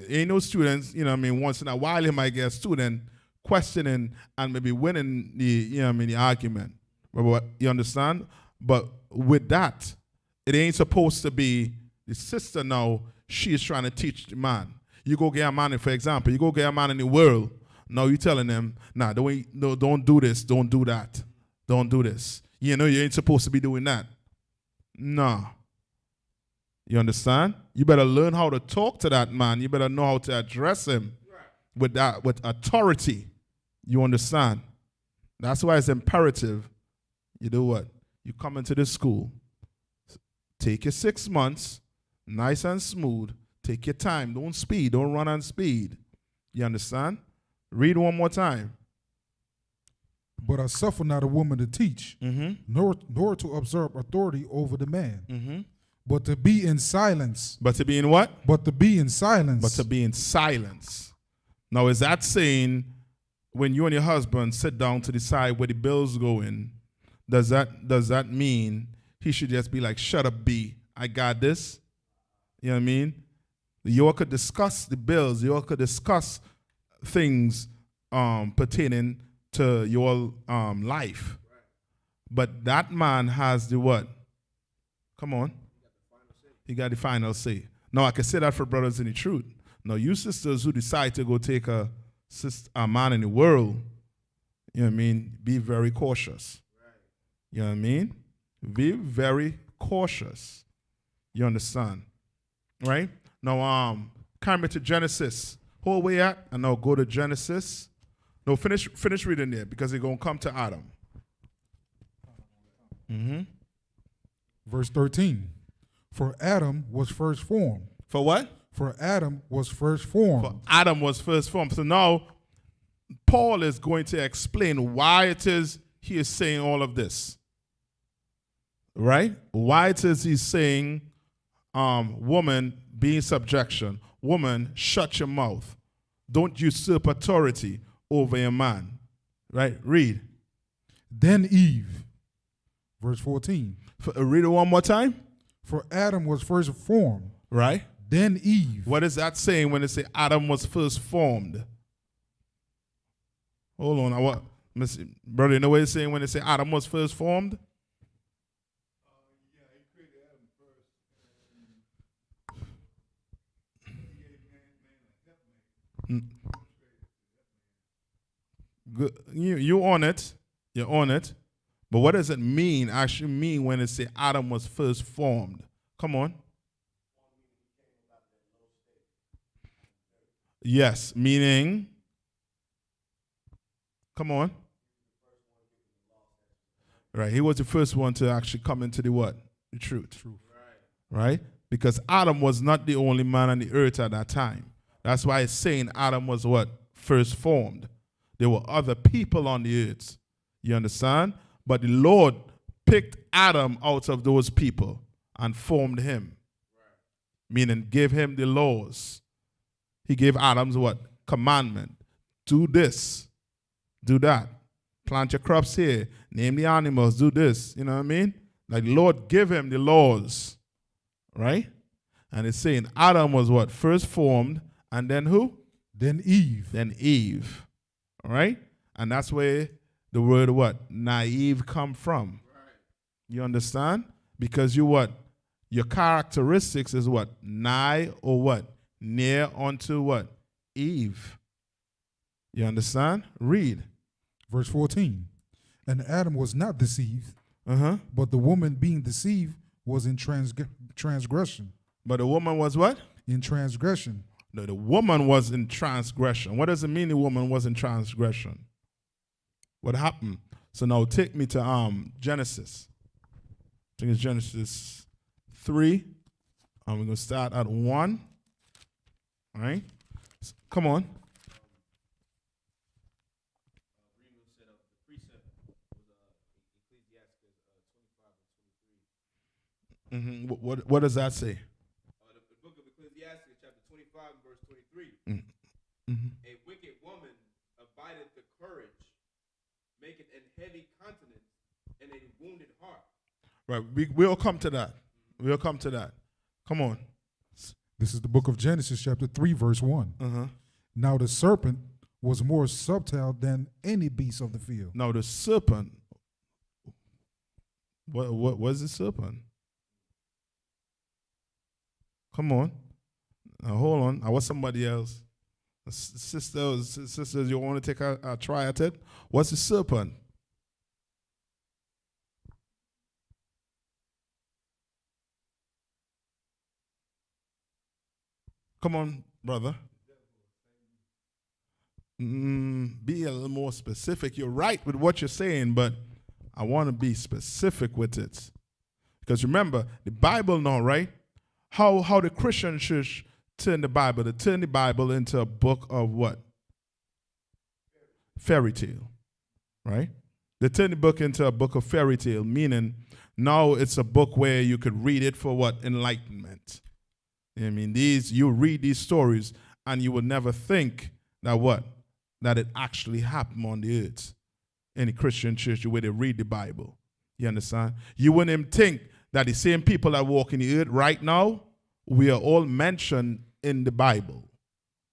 S2: ain't no students, you know what I mean, once in a while you might get a student questioning and maybe winning the, you know what I mean, the argument. But you understand? But with that, it ain't supposed to be the sister now, she is trying to teach the man. You go get a man, for example, you go get a man in the world, now you telling them, nah, don't do this, don't do that, don't do this. You know, you ain't supposed to be doing that. Nah. You understand? You better learn how to talk to that man. You better know how to address him with authority. You understand? That's why it's imperative. You do what? You come into the school. Take your 6 months, nice and smooth. Take your time. Don't speed. Don't run on speed. You understand? Read one more time.
S3: But I suffer not a woman to teach, nor to observe authority over the man. But to be in silence.
S2: But to be in what?
S3: But to be in silence.
S2: But to be in silence. Now, is that saying when you and your husband sit down to decide where the bill's going, does that mean he should just be like, shut up, B, I got this? You know what I mean? You all could discuss the bills. You all could discuss things pertaining to your life. But that man has the what? Come on. He got the final say. Now, I can say that for brothers in the truth. Now, you sisters who decide to go take a man in the world, You know what I mean? Be very cautious. You know what I mean? Be very cautious. You understand? Right? Now, carry me to Genesis. Hold where you at, and now go to Genesis. No, finish reading there, because it's going to come to Adam.
S3: Verse 13. For Adam was first formed.
S2: For what?
S3: For Adam was first formed.
S2: For Adam was first formed. So now, Paul is going to explain why it is he is saying all of this. Right? Why it is he's saying, woman, be in subjection. Woman, shut your mouth. Don't usurp authority over a man. Right? Read.
S3: Then Eve. Verse 14.
S2: Read it one more time.
S3: For Adam was first formed.
S2: Right?
S3: Then Eve.
S2: What is that saying when they say Adam was first formed? Hold on. What, brother, you know what it's saying when they say Adam was first formed?
S4: Yeah, he created Adam first. He gave man a helpmate.
S2: Good. You on it. You're on it. But what does it mean, actually mean, when it say Adam was first formed? Come on. Yes, meaning, come on. Right, he was the first one to actually come into the what? The truth. Right? Because Adam was not the only man on the earth at that time. That's why it's saying Adam was what? First formed. There were other people on the earth. You understand? But the Lord picked Adam out of those people and formed him. Meaning gave him the laws. He gave Adam's what? Commandment. Do this. Do that. Plant your crops here. Name the animals. Do this. You know what I mean? Like the Lord gave him the laws. Right? And it's saying Adam was what? First formed. And then who?
S3: Then Eve.
S2: Then Eve. All right? And that's where the word what? Naive come from. You understand? Because you what? Your characteristics is what? Nigh or what? Near unto what? Eve. You understand? Read.
S3: Verse 14. And Adam was not deceived, but the woman being deceived was in transgression.
S2: But the woman was what?
S3: In transgression.
S2: No, the woman was in transgression. What does it mean the woman was in transgression? What happened? So now take me to Genesis. I think it's Genesis 3. And we're going to start at 1. All right? Come on. What does that say?
S4: The book of Ecclesiastes, chapter 25, verse 23. A wicked woman abideth the courage, maketh an heavy countenance, and a wounded heart.
S2: Right, we'll come to that. We'll come to that. Come on.
S3: This is the book of Genesis, chapter 3, verse 1. Now the serpent was more subtle than any beast of the field.
S2: Now the serpent, what was the serpent? Come on. Now hold on. I was somebody else. Sisters, you want to take a try at it? What's the serpent? Come on, brother. Be a little more specific. You're right with what you're saying, but I want to be specific with it. Because remember, the Bible now, right? How the Christian church turn the Bible. They turn the Bible into a book of what? Fairy tale, right? They turn the book into a book of fairy tale, meaning now it's a book where you could read it for what? Enlightenment. I mean, you read these stories and you would never think that what? That it actually happened on the earth. In the Christian church, the way they read the Bible. You understand? You wouldn't even think that the same people that walk in the earth right now, we are all mentioned in the Bible.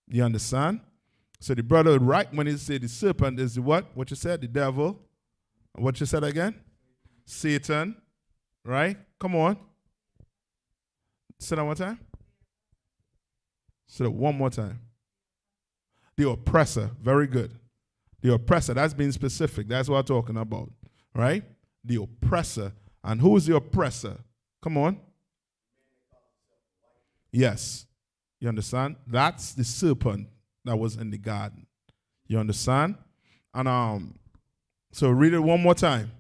S2: You understand? So the brother, right when he said the serpent is the what? What you said? The devil. What you said again? Satan. Right? Come on. Say that one time. Say that one more time. The oppressor. Very good. The oppressor. That's being specific. That's what I'm talking about. Right? The oppressor. And who's the oppressor? Come on. Yes. You understand? That's the serpent that was in the garden. You understand? And so read it one more time.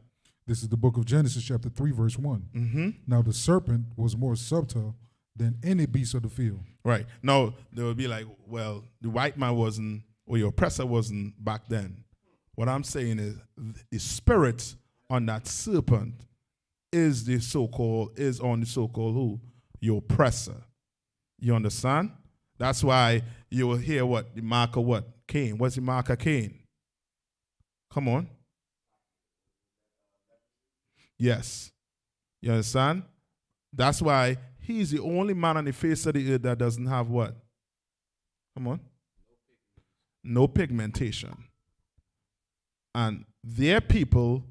S3: This is the book of Genesis, chapter 3, verse 1.
S2: Mm-hmm.
S3: Now the serpent was more subtle than any beast of the field.
S2: Right. Now, they will be like, well, the white man wasn't, or your oppressor wasn't back then. What I'm saying is the spirit on that serpent is on the so-called who? Your oppressor. You understand? That's why you will hear what? The mark of what? Cain. What's the mark of Cain? Come on. Yes. You understand? That's why he's the only man on the face of the earth that doesn't have what? Come on. No pigmentation. And their people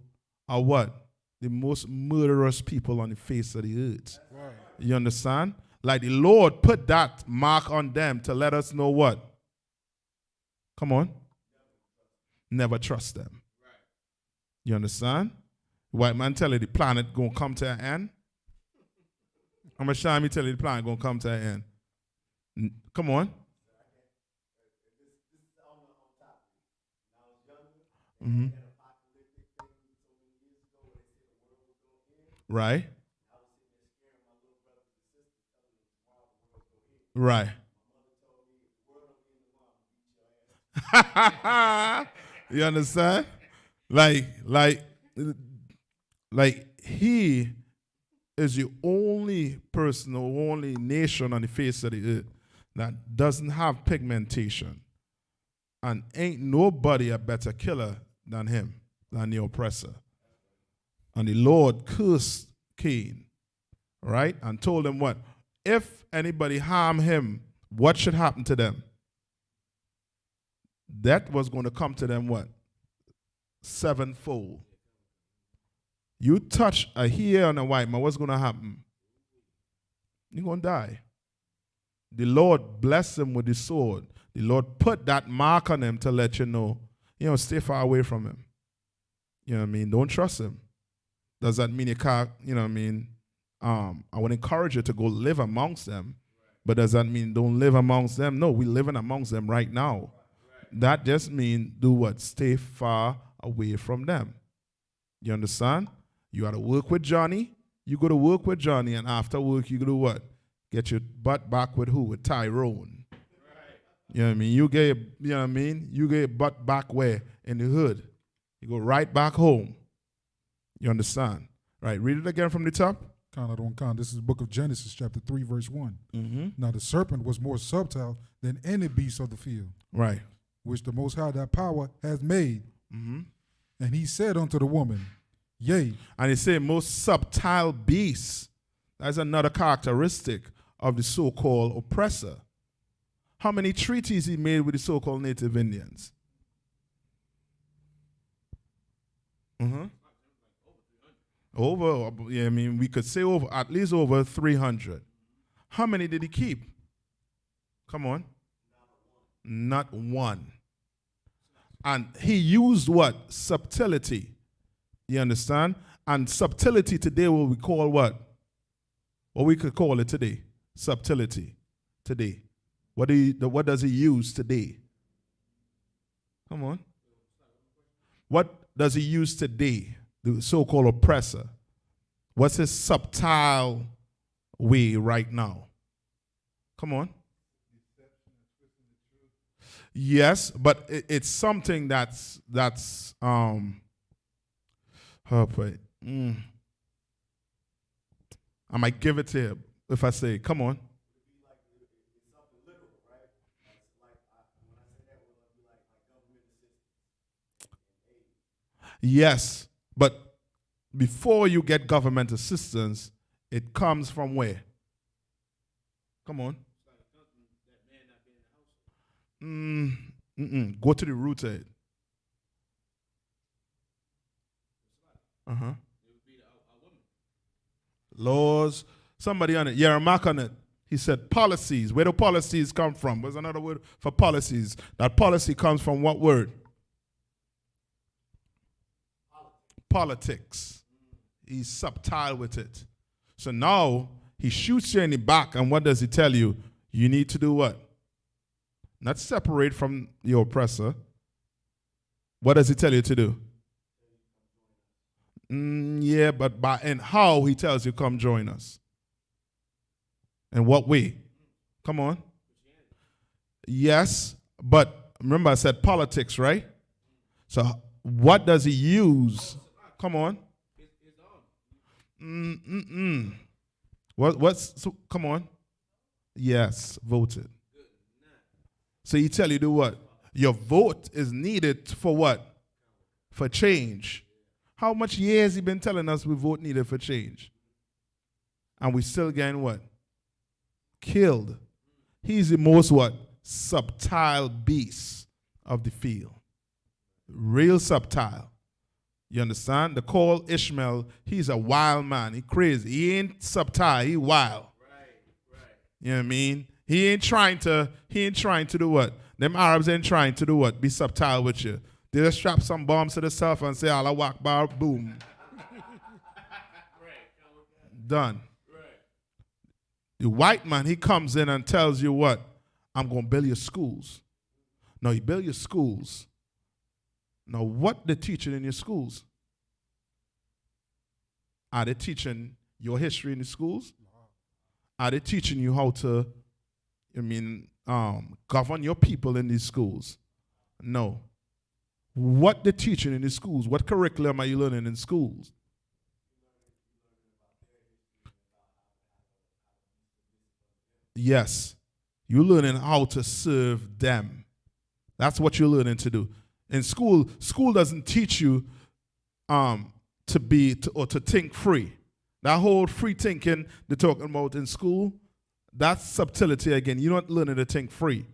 S2: are what? The most murderous people on the face of the earth. Right. You understand? Like the Lord put that mark on them to let us know what? Come on. Never trust them. Right. You understand? White man tell you the planet gonna come to an end. I'm gonna show me tell you the planet gonna come to an end. Come on. Mm-hmm. Right. Right. You understand? Like he is the only person or only nation on the face of the earth that doesn't have pigmentation. And ain't nobody a better killer than him, than the oppressor. And the Lord cursed Cain, right? And told him what? If anybody harm him, what should happen to them? That was going to come to them what? Sevenfold. You touch a hair on a white man, what's going to happen? You're going to die. The Lord blessed him with the sword. The Lord put that mark on him to let you know, stay far away from him. You know what I mean? Don't trust him. Does that mean you can't, you know what I mean? I would encourage you to go live amongst them. But does that mean don't live amongst them? No, we're living amongst them right now. That just means do what? Stay far away from them. You understand? You got to work with Johnny. You go to work with Johnny, and after work, you go to what? Get your butt back with who? With Tyrone. You know what I mean? You get your butt back where? In the hood. You go right back home. You understand? Right, read it again from the top.
S3: This is the book of Genesis, chapter 3, verse 1.
S2: Mm-hmm.
S3: Now the serpent was more subtle than any beast of the field.
S2: Right.
S3: Which the Most High, that power, has made.
S2: Mm-hmm.
S3: And he said unto the woman, yea.
S2: And he said most subtle beast. That's another characteristic of the so-called oppressor. How many treaties he made with the so-called Native Indians? Mm-hmm. We could say at least over 300. How many did he keep? Come on. Not one. And he used what? Subtlety. You understand? And subtlety today will we call what? What we could call it today? Subtlety. Today. What does he use today? Come on. What does he use today? The so-called oppressor. What's his subtle way right now? Come on. Yes, but it's something that's I might give it to him if I say, come on. Yes, but before you get government assistance, it comes from where? Come on. Go to the root of it. Laws. Somebody on it. Yeah, remark on it. He said policies. Where do policies come from? What's another word for policies? That policy comes from what word? politics. He's subtle with it. So now he shoots you in the back, and what does he tell you? You need to do what? Not separate from your oppressor. What does he tell you to do? Yeah, but and how he tells you, come join us. In what way? Come on. Yes, but remember I said politics, right? So what does he use? Come on. What's so, come on? Yes, voted. So he tell you do what? Your vote is needed for what? For change. How much years he been telling us we vote needed for change? And we still getting what? Killed. He's the most what? Subtle beast of the field. Real subtle. You understand? The call Ishmael, he's a wild man. He crazy. He ain't subtle, he wild. Right. You know what I mean? He ain't trying to do what? Them Arabs ain't trying to do what? Be subtle with you. They just strap some bombs to themselves and say, Allah Akbar, boom. Done. The white man, he comes in and tells you what? I'm going to build your schools. Now, you build your schools. Now, what they teaching in your schools? Are they teaching your history in the schools? Are they teaching you how to, govern your people in these schools? No. What they're teaching in the schools? What curriculum are you learning in schools? Yes. You're learning how to serve them. That's what you're learning to do. In school doesn't teach you to think free. That whole free thinking they're talking about in school, that's subtlety again. You're not learning to think free.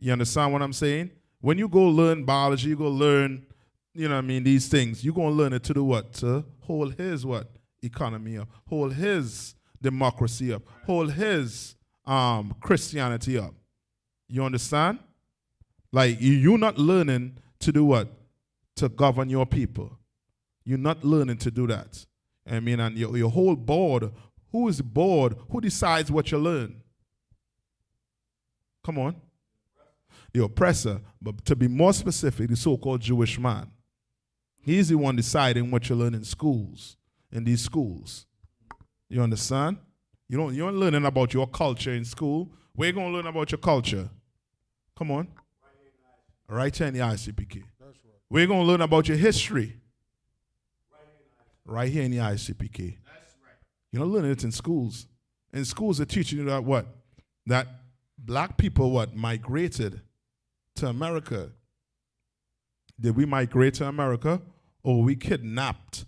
S2: You understand what I'm saying? When you go learn biology, you go learn, these things, you're going to learn it to do what? To hold his what? Economy up. Hold his democracy up. Hold his Christianity up. You understand? Like, you're not learning to do what? To govern your people. You're not learning to do that. And your whole board, who is the board? Who decides what you learn? Come on. The oppressor, but to be more specific, the so-called Jewish man. He's the one deciding what you learn in schools, in these schools. You understand? You're not learning about your culture in school. Where you going to learn about your culture? Come on. Right here in the I.S.U.P.K. That's right. Where you going to learn about your history? Right here in the I.S.U.P.K. That's right. You're not learning it in schools. In schools, they're teaching you that what? That black people what? Migrated to America. Did we migrate to America, or were we kidnapped?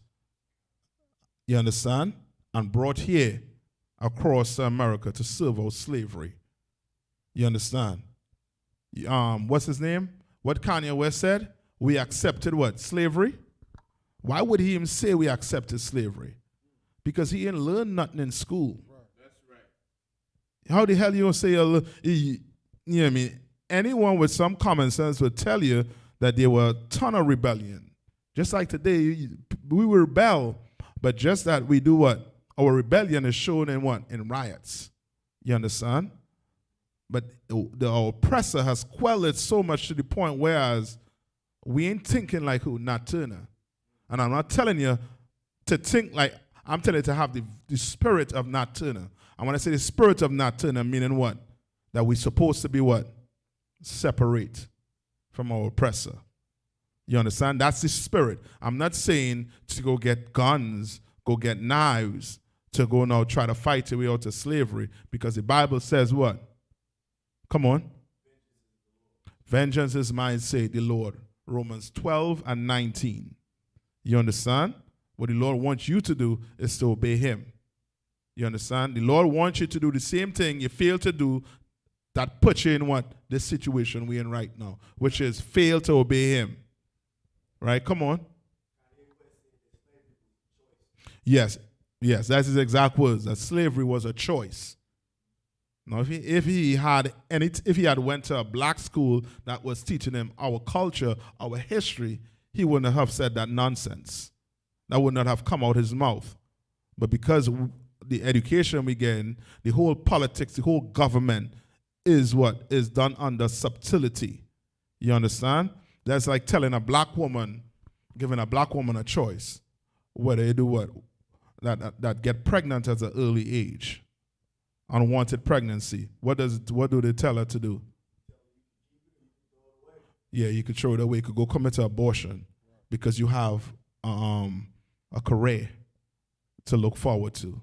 S2: You understand? And brought here across America to serve out slavery. You understand? What's his name? What Kanye West said? We accepted what? Slavery? Why would he even say we accepted slavery? Because he didn't learn nothing in school. Right. That's right. How the hell you gonna say, you know what I mean? Anyone with some common sense would tell you that there were a ton of rebellion. Just like today, we will rebel, but just that we do what? Our rebellion is shown in what? In riots. You understand? But our oppressor has quelled it so much to the point whereas we ain't thinking like who? Nat Turner. And I'm not telling you to think like, I'm telling you to have the spirit of Nat Turner. And when I say the spirit of Nat Turner, meaning what? That we're supposed to be what? Separate from our oppressor. You understand? That's the spirit. I'm not saying to go get guns, go get knives, to go now try to fight your way out of slavery, because the Bible says what? Come on. Vengeance is mine, saith the Lord. Romans 12 and 19. You understand? What the Lord wants you to do is to obey him. You understand? The Lord wants you to do the same thing you fail to do that puts you in what? This situation we're in right now, which is fail to obey him. Right? Come on. Yes, that's his exact words, that slavery was a choice. Now, if he had went to a black school that was teaching him our culture, our history, he wouldn't have said that nonsense. that would not have come out his mouth. But because the education we get, the whole politics, the whole government is what is done under subtlety. You understand? That's like telling a black woman, giving a black woman a choice, whether they do what? That get pregnant at an early age. Unwanted pregnancy. What do they tell her to do? Yeah, you could throw it away. You could go commit an abortion because you have a career to look forward to.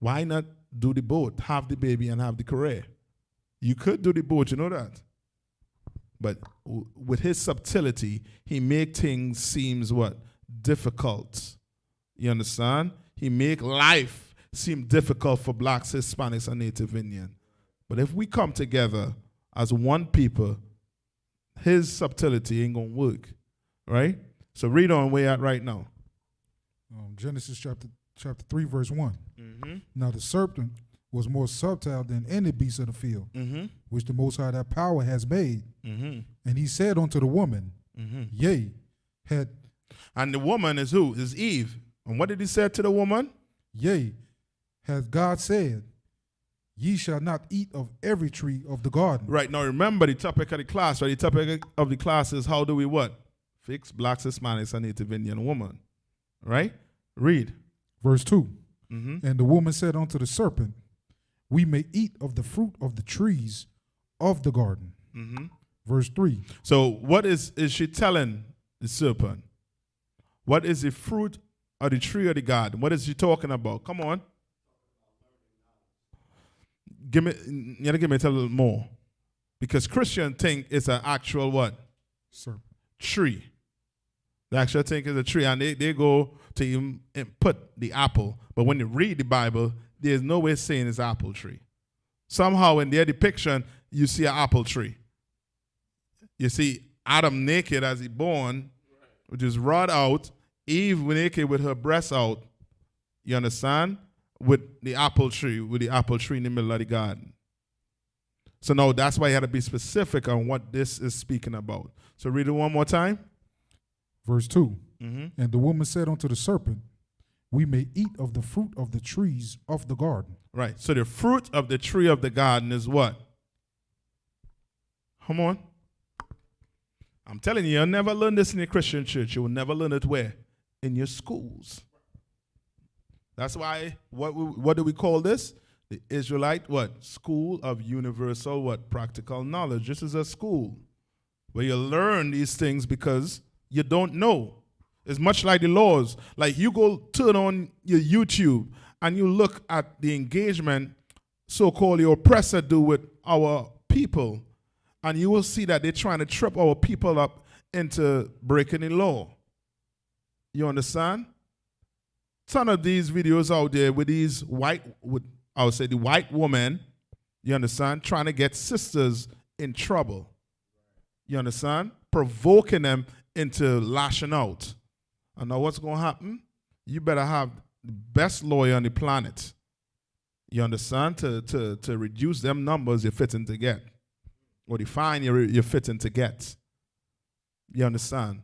S2: Why not do the both? Have the baby and have the career. You could do the both, you know that. But with his subtlety, he make things seems what? Difficult. You understand? He make life seem difficult for blacks, Hispanics, and Native Indian. But if we come together as one people, his subtlety ain't going to work. Right? So read on where you're at right now.
S3: Genesis chapter 3, verse 1.
S2: Mm-hmm.
S3: Now the serpent was more subtle than any beast of the field,
S2: Mm-hmm.
S3: which the Most High that power has made.
S2: Mm-hmm.
S3: And he said unto the woman,
S2: Mm-hmm.
S3: Yea, had
S2: And the woman is who? Is Eve. And what did he say to the woman?
S3: Yea, hath God said, Ye shall not eat of every tree of the garden.
S2: Right, now remember the topic of the class, right? The topic of the class is how do we what? Fix blacks, Hispanics, and Native Indian woman. Right? Read.
S3: Verse 2.
S2: Mm-hmm.
S3: And the woman said unto the serpent, We may eat of the fruit of the trees of the garden.
S2: Mm-hmm.
S3: Verse 3.
S2: So what is she telling the serpent? What is the fruit of the tree of the garden? What is she talking about? Come on. You gotta give me a little more. Because Christians think it's an actual what?
S3: Serpent.
S2: Tree. They actually think it's a tree, and they go to even put the apple. But when you read the Bible, there's no way saying it's an apple tree. Somehow in their depiction, you see an apple tree. You see Adam naked as he born, with his rod out, Eve naked with her breasts out. You understand? With the apple tree in the middle of the garden. So now that's why you had to be specific on what this is speaking about. So read it one more time.
S3: Verse 2.
S2: Mm-hmm.
S3: And the woman said unto the serpent, We may eat of the fruit of the trees of the garden.
S2: Right. So the fruit of the tree of the garden is what? Come on. I'm telling you, you'll never learn this in a Christian church. You will never learn it where? In your schools. That's why, what do we call this? The Israelite, what? School of universal, what? Practical knowledge. This is a school where you learn these things because you don't know. It's much like the laws. Like you go turn on your YouTube and you look at the engagement so-called the oppressor do with our people, and you will see that they're trying to trip our people up into breaking the law. You understand? Ton of these videos out there with these I would say the white woman, you understand, trying to get sisters in trouble. You understand? Provoking them into lashing out. And now what's going to happen? You better have the best lawyer on the planet. You understand? To reduce them numbers you're fitting to get. Or the fine you're fitting to get. You understand?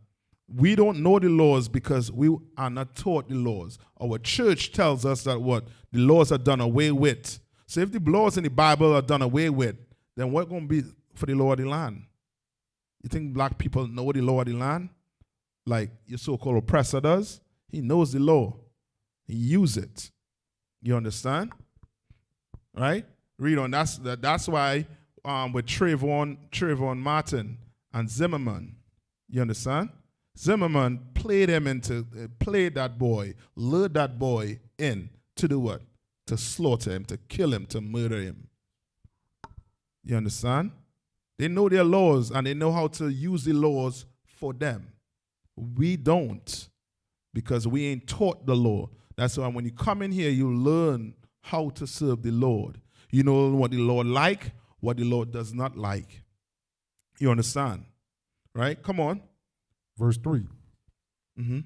S2: We don't know the laws because we are not taught the laws. Our church tells us that what? The laws are done away with. So if the laws in the Bible are done away with, then what's going to be for the law of the land? You think black people know the law of the land? Like your so-called oppressor does? He knows the law. He uses it. You understand? Right? Read on. That's why with Trayvon Martin and Zimmerman, you understand? Zimmerman played that boy, lured that boy in to do what? To slaughter him, to kill him, to murder him. You understand? They know their laws and they know how to use the laws for them. We don't, because we ain't taught the law. That's why when you come in here, you learn how to serve the Lord. You know what the Lord like, what the Lord does not like. You understand? Right? Come on.
S3: Verse 3.
S2: Mm-hmm.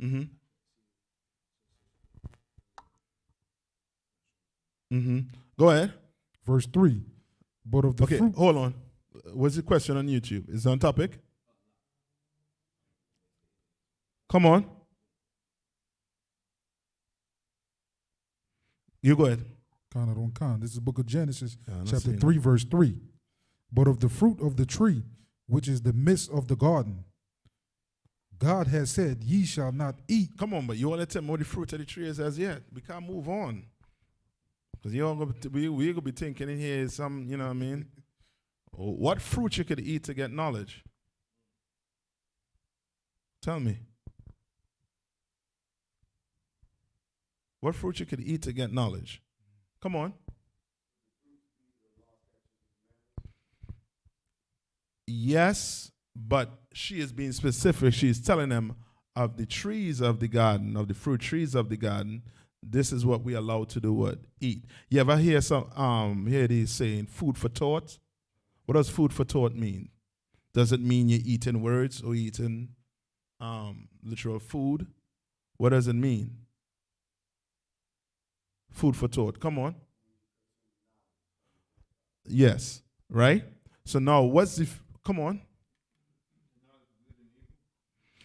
S2: Mm-hmm. Mm-hmm. Go ahead.
S3: Verse 3. But of the
S2: Okay,
S3: fruit.
S2: hold on. What's the question on YouTube? Is it on topic? Come on. You go ahead.
S3: Khan Adon Khan. This is the book of Genesis,
S2: Yeah, I'm not
S3: chapter
S2: saying
S3: 3, verse 3. But of the fruit of the tree, which is the midst of the garden, God has said, ye shall not eat.
S2: Come on, but you want to tell me what the fruit of the tree is as yet. We can't move on. Because you're going to be, we're going to be thinking in here is some, you know what I mean? What fruit you could eat to get knowledge? Tell me. What fruit you could eat to get knowledge? Come on. Yes, but she is being specific. She is telling them of the trees of the garden, of the fruit trees of the garden. This is what we are allowed to do. What? Eat. You ever hear hear these saying food for thought? What does food for thought mean? Does it mean you're eating words or eating literal food? What does it mean? Food for thought. Come on. Yes. Right? So now what's the come on.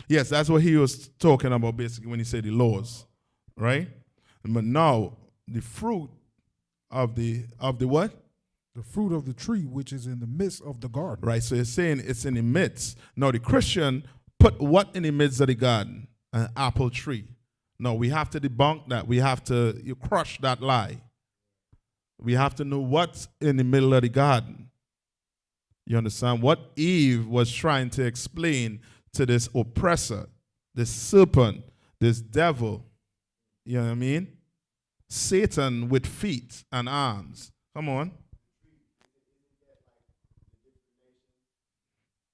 S2: Yes, that's what he was talking about basically when he said the laws. Right? But now the fruit of the what?
S3: The fruit of the tree, which is in the midst of the garden.
S2: Right. So it's saying it's in the midst. Now the Christian put what in the midst of the garden? An apple tree. No, we have to debunk that. We have to crush that lie. We have to know what's in the middle of the garden. You understand? What Eve was trying to explain to this oppressor, this serpent, this devil. You know what I mean? Satan with feet and arms. Come on.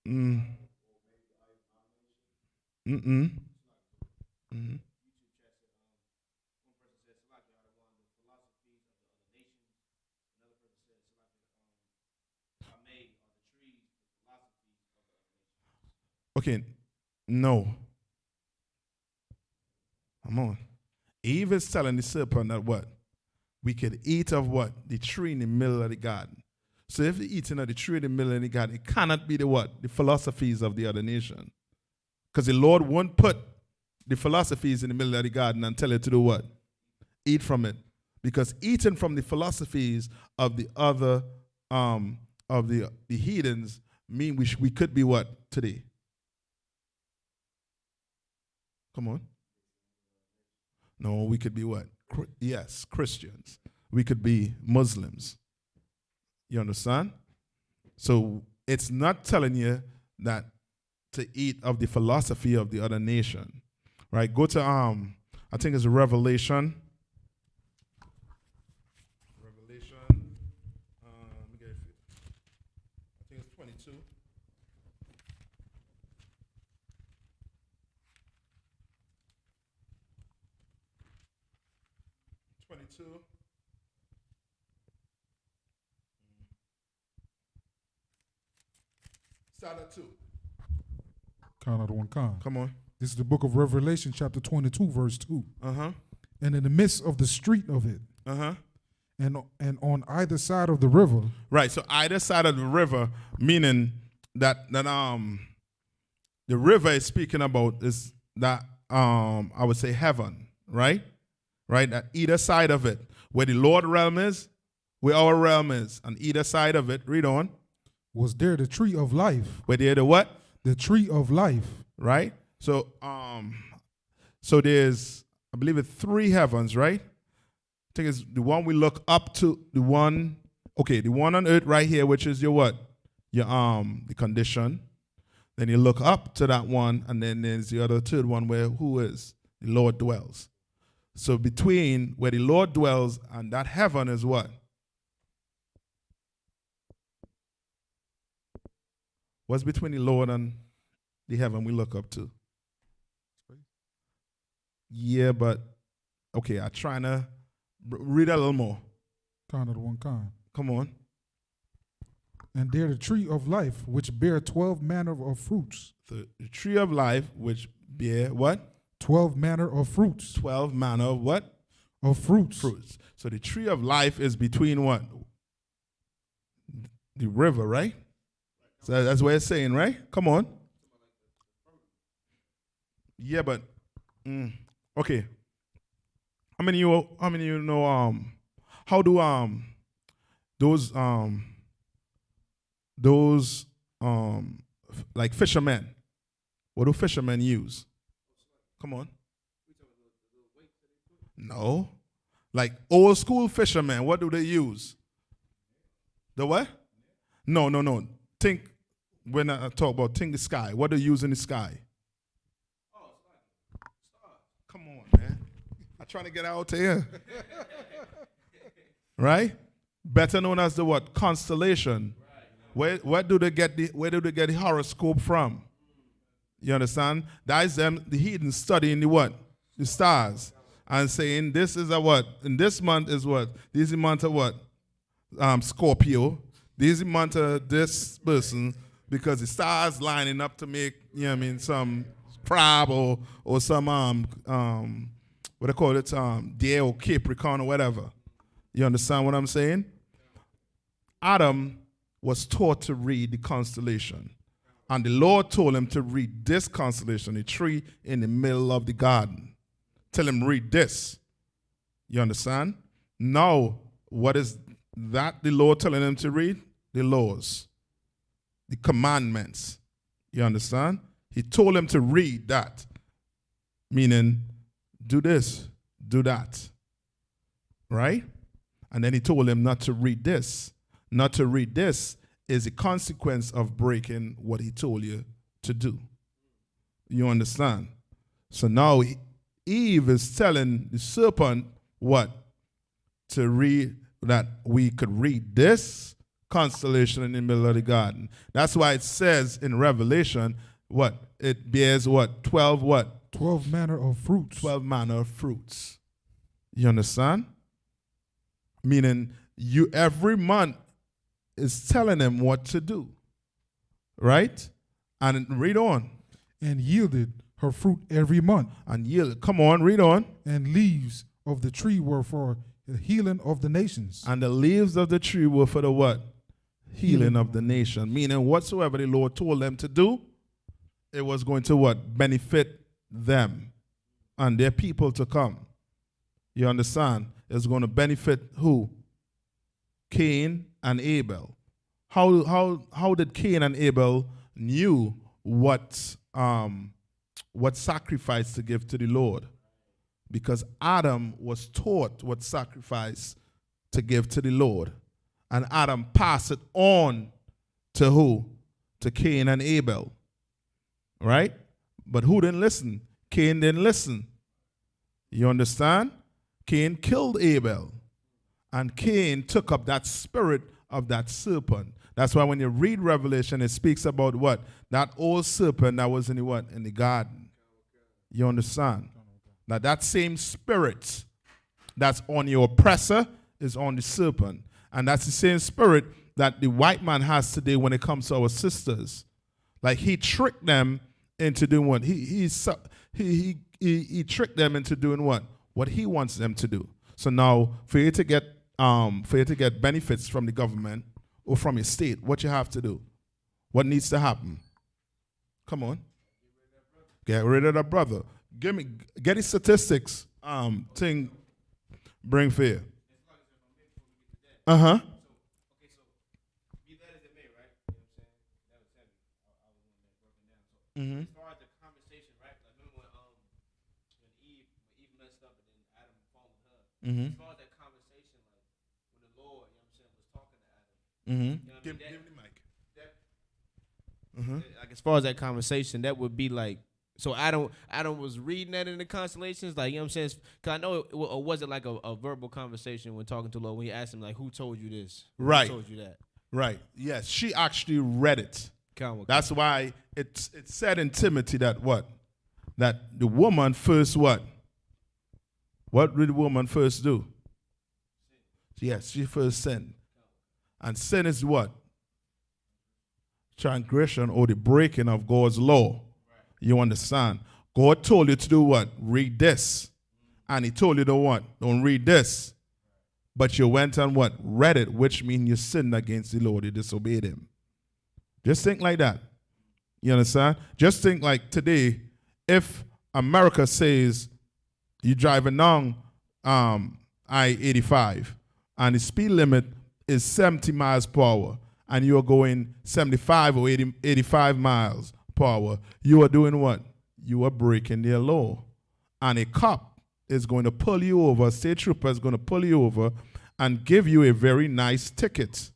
S2: Mm. Mm-mm. Mm-hmm. Okay, no. Come on. Eve is telling the serpent that what? We could eat of what? The tree in the middle of the garden. So if the eating of the tree in the middle of the garden, it cannot be the what? The philosophies of the other nation. Because the Lord won't put the philosophies in the middle of the garden and tell you to do what? Eat from it. Because eating from the philosophies of the other, of the heathens, mean we could be what today? Come on. No, we could be what? Yes, Christians. We could be Muslims. You understand? So it's not telling you that to eat of the philosophy of the other nation. Right? Go to I think it's Revelation. Revelation. Let me get it. I think it's 22. 22. Start at 2.
S3: Khan Adon Khan.
S2: Come on.
S3: This is the book of Revelation, chapter 22, verse 2.
S2: Uh-huh.
S3: And in the midst of the street of it,
S2: Uh-huh.
S3: and on either side of the river,
S2: Right. So either side of the river, meaning that the river is speaking about is that I would say heaven, right? Right? At either side of it, where the Lord realm is, where our realm is, on either side of it, read on.
S3: was there the tree of life.
S2: Where there the what?
S3: The tree of life.
S2: Right? So so there's I believe it's 3 heavens, right? I think it's the one we look up to, the one on earth right here, which is your what? Your the condition. Then you look up to that one, and then there's the other third one where who is? The Lord dwells. So between where the Lord dwells and that heaven is what? What's between the Lord and the heaven we look up to? Yeah, but okay, I'm trying to read a little more.
S3: Khan Adon Khan.
S2: Come on.
S3: And there the tree of life, which bear 12 manner of fruits.
S2: The tree of life, which bear what?
S3: 12 manner of fruits.
S2: 12 manner of what?
S3: Of fruits.
S2: Fruits. So the tree of life is between what? The river, right? So that's what it's saying, right? Come on. Yeah, but okay. How many of you know how do those like fishermen, what do fishermen use? Come on. No. Like old school fishermen, what do they use? The what? No. Think when I talk about think the sky. What do they use in the sky? Come on, man. I'm trying to get out here. Right? Better known as the what? Constellation. Where do they get the horoscope from? You understand? That is them, the heathen studying the what? The stars. And saying this is a what? And this month is what? This is the month of what? Scorpio. This is the month of this person, because the stars lining up to make, you know what I mean, some crab or some what they call it, deer or Capricorn or whatever. You understand what I'm saying? Adam was taught to read the constellation. And the Lord told him to read this constellation, the tree in the middle of the garden. Tell him, read this. You understand? Now, what is that the Lord telling him to read? The laws, the commandments. You understand? He told him to read that. Meaning, do this, do that. Right? And then he told him not to read this. Not to read this is a consequence of breaking what he told you to do. You understand? So now Eve is telling the serpent what? To read, that we could read this constellation in the middle of the garden. That's why it says in Revelation, what? It bears what? 12 what?
S3: 12 manner of fruits.
S2: 12 manner of fruits. You understand? Meaning you every month is telling them what to do. Right? And read on.
S3: And yielded her fruit every month.
S2: And yield. Come on, read on.
S3: And leaves of the tree were for the healing of the nations.
S2: And the leaves of the tree were for the what? Healing of the nation. Meaning whatsoever the Lord told them to do, it was going to what? Benefit them and their people to come. You understand? It's going to benefit who? Cain and Abel. How did Cain and Abel knew what sacrifice to give to the Lord? Because Adam was taught what sacrifice to give to the Lord. And Adam passed it on to who? To Cain and Abel. Right? But who didn't listen? Cain didn't listen. You understand? Cain killed Abel. And Cain took up that spirit of that serpent. That's why when you read Revelation, it speaks about what? That old serpent that was in the what? In the garden. You understand? Now that same spirit that's on your oppressor is on the serpent. And that's the same spirit that the white man has today when it comes to our sisters. Like he tricked them into doing what? He tricked them into doing what? What he wants them to do. So now for you to get benefits from the government or from your state, what you have to do? What needs to happen? Come on. Get rid of that brother. Get the statistics thing bring fear. Uh-huh.
S4: Okay, so be that as it may, right? You know what I'm saying? That was heavy. I was one that broke it down. So
S2: Mm-hmm.
S4: as far as the conversation, right? Like remember when Eve messed up and then Adam followed her.
S2: Mm-hmm.
S4: As far as that conversation, like when the Lord, you know what I'm saying, was talking to Adam.
S2: Mm-hmm.
S4: You know what I
S2: Give
S4: mean?
S2: me the mic.
S4: Like as far as that conversation, that would be like, so Adam was reading that in the constellations, like, you know what I'm saying? Cause I know, or was it like a verbal conversation when talking to the Lord, when he asked him like, who told you this?
S2: Right.
S4: Who told you that?
S2: Right. Yes, she actually read it. That's why it said in Timothy that what? That the woman first what? What did the woman first do? Yes, she first sinned. And sin is what? Transgression or the breaking of God's law. You understand? God told you to do what? Read this. And he told you to what? Don't read this. But you went and what? Read it, which means you sinned against the Lord. You disobeyed him. Just think like that. You understand? Just think like today, if America says you're driving down I-85 and the speed limit is 70 miles per hour and you're going 75 or 85 miles per hour, you are doing what? You are breaking their law. And a cop is going to pull you over, a state trooper is going to pull you over and give you a very nice ticket.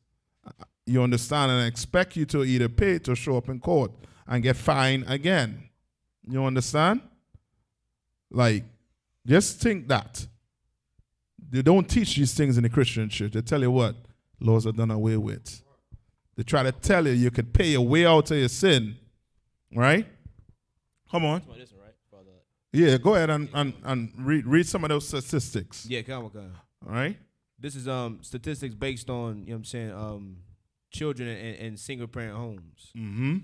S2: You understand? And expect you to either pay to show up in court and get fined again. You understand? Like, just think that. They don't teach these things in the Christian church. They tell you what? Laws are done away with. They try to tell you could pay your way out of your sin. Right? Come on.
S4: This one, right? Father.
S2: Yeah, go ahead and read some of those statistics.
S4: Yeah, come on.
S2: All right?
S4: This is statistics based on, you know what I'm saying, children in single parent homes.
S2: Mm-hmm.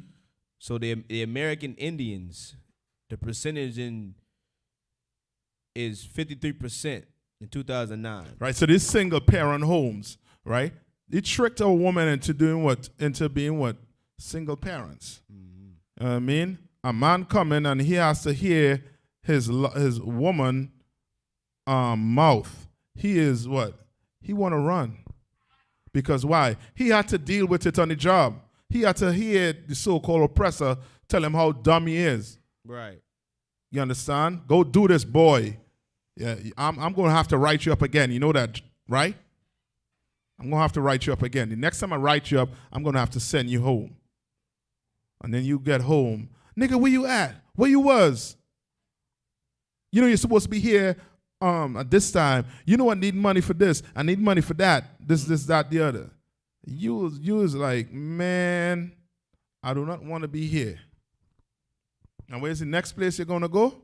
S4: So the American Indians, the percentage is 53% in 2009.
S2: Right, so these single parent homes, right? They tricked a woman into doing what? Into being what? Single parents.
S4: Mm-hmm.
S2: You know what I mean? A man coming and he has to hear his woman mouth. He is what? He want to run. Because why? He had to deal with it on the job. He had to hear the so-called oppressor tell him how dumb he is.
S4: Right.
S2: You understand? Go do this, boy. Yeah, I'm going to have to write you up again. You know that, right? I'm going to have to write you up again. The next time I write you up, I'm going to have to send you home. And then you get home. Nigga, where you at? Where you was? You know you're supposed to be here at this time. You know I need money for this. I need money for that. This, that, the other. You was like, man, I do not want to be here. And where's the next place you're going to go?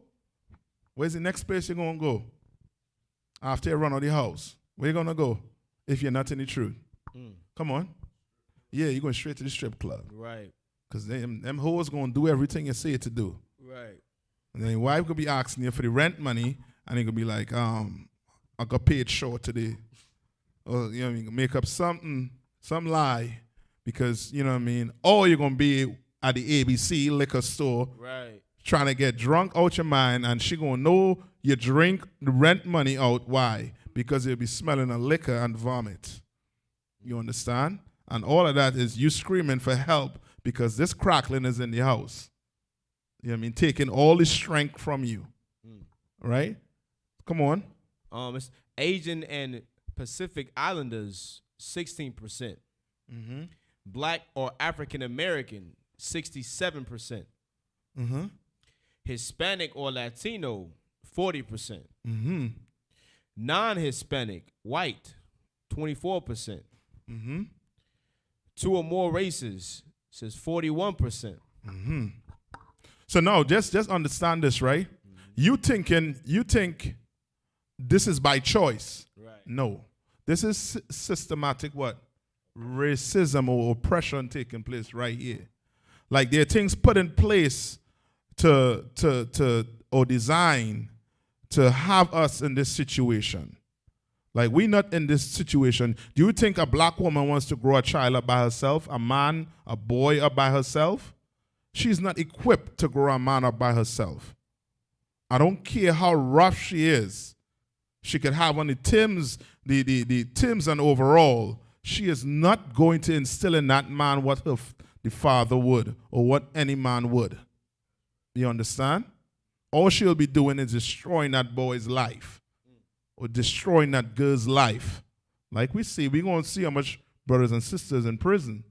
S2: Where's the next place you're going to go? After you run out of the house. Where you going to go if you're not in the truth? Come on. Yeah, you're going straight to the strip club.
S4: Right.
S2: Because them hoes going to do everything you say it to do.
S4: Right.
S2: And then your wife going to be asking you for the rent money, and they're going to be like, I got paid short today. Or, you know what I mean, make up some lie. Because, you know what I mean, or you're going to be at the ABC liquor store.
S4: Right.
S2: Trying to get drunk out your mind, and she gonna know you drink the rent money out. Why? Because you'll be smelling of liquor and vomit. You understand? And all of that is you screaming for help because this crackling is in the house. You know what I mean? Taking all the strength from you. Right? Come on.
S4: It's Asian and Pacific Islanders, 16%.
S2: Mm-hmm.
S4: Black or African American, 67%.
S2: Mm-hmm.
S4: Hispanic or Latino, 40%.
S2: Mm-hmm.
S4: Non-Hispanic, white, 24%.
S2: Mm-hmm.
S4: Two or more races, says 41%.
S2: Mm-hmm. So now, just understand this, right? Mm-hmm. You think this is by choice.
S4: Right.
S2: No. This is systematic what? Racism or oppression taking place right here. Like there are things put in place to or design to have us in this situation. Like we're not in this situation. Do you think a black woman wants to grow a child up by herself? A man, a boy up by herself? She's not equipped to grow a man up by herself. I don't care how rough she is. She could have on the Timbs, the Timbs and overall. She is not going to instill in that man what the father would or what any man would. You understand? All she'll be doing is destroying that boy's life or destroying that girl's life. Like we see, we're going to see how much brothers and sisters in prison.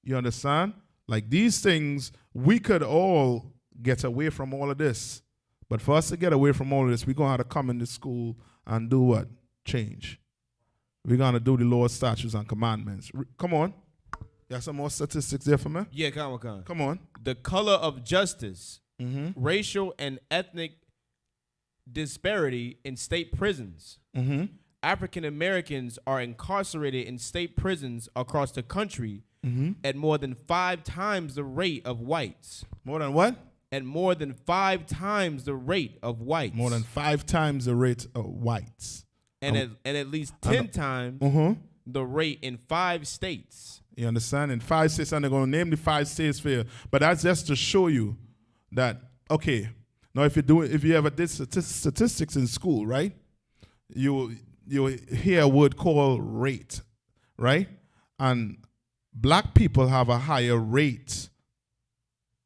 S2: You understand? Like these things, we could all get away from all of this. But for us to get away from all of this, we're going to have to come into school and do what? Change. We're going to do the Lord's statutes and commandments. Come on. You have some more statistics there for me?
S4: Yeah, come
S2: on.
S4: The color of justice,
S2: Mm-hmm.
S4: racial and ethnic disparity in state prisons.
S2: Mm-hmm.
S4: African Americans are incarcerated in state prisons across the country at more than 5 times the rate of whites.
S2: More than what?
S4: At more than 5 times the rate of whites.
S2: More than 5 times the rate of whites.
S4: And at least 10 times the rate in 5 states.
S2: You understand? In 5 states, and they're going to name the 5 states for you. But that's just to show you that, okay, Now, if you ever did statistics in school, right? You hear a word called rate, right? And black people have a higher rate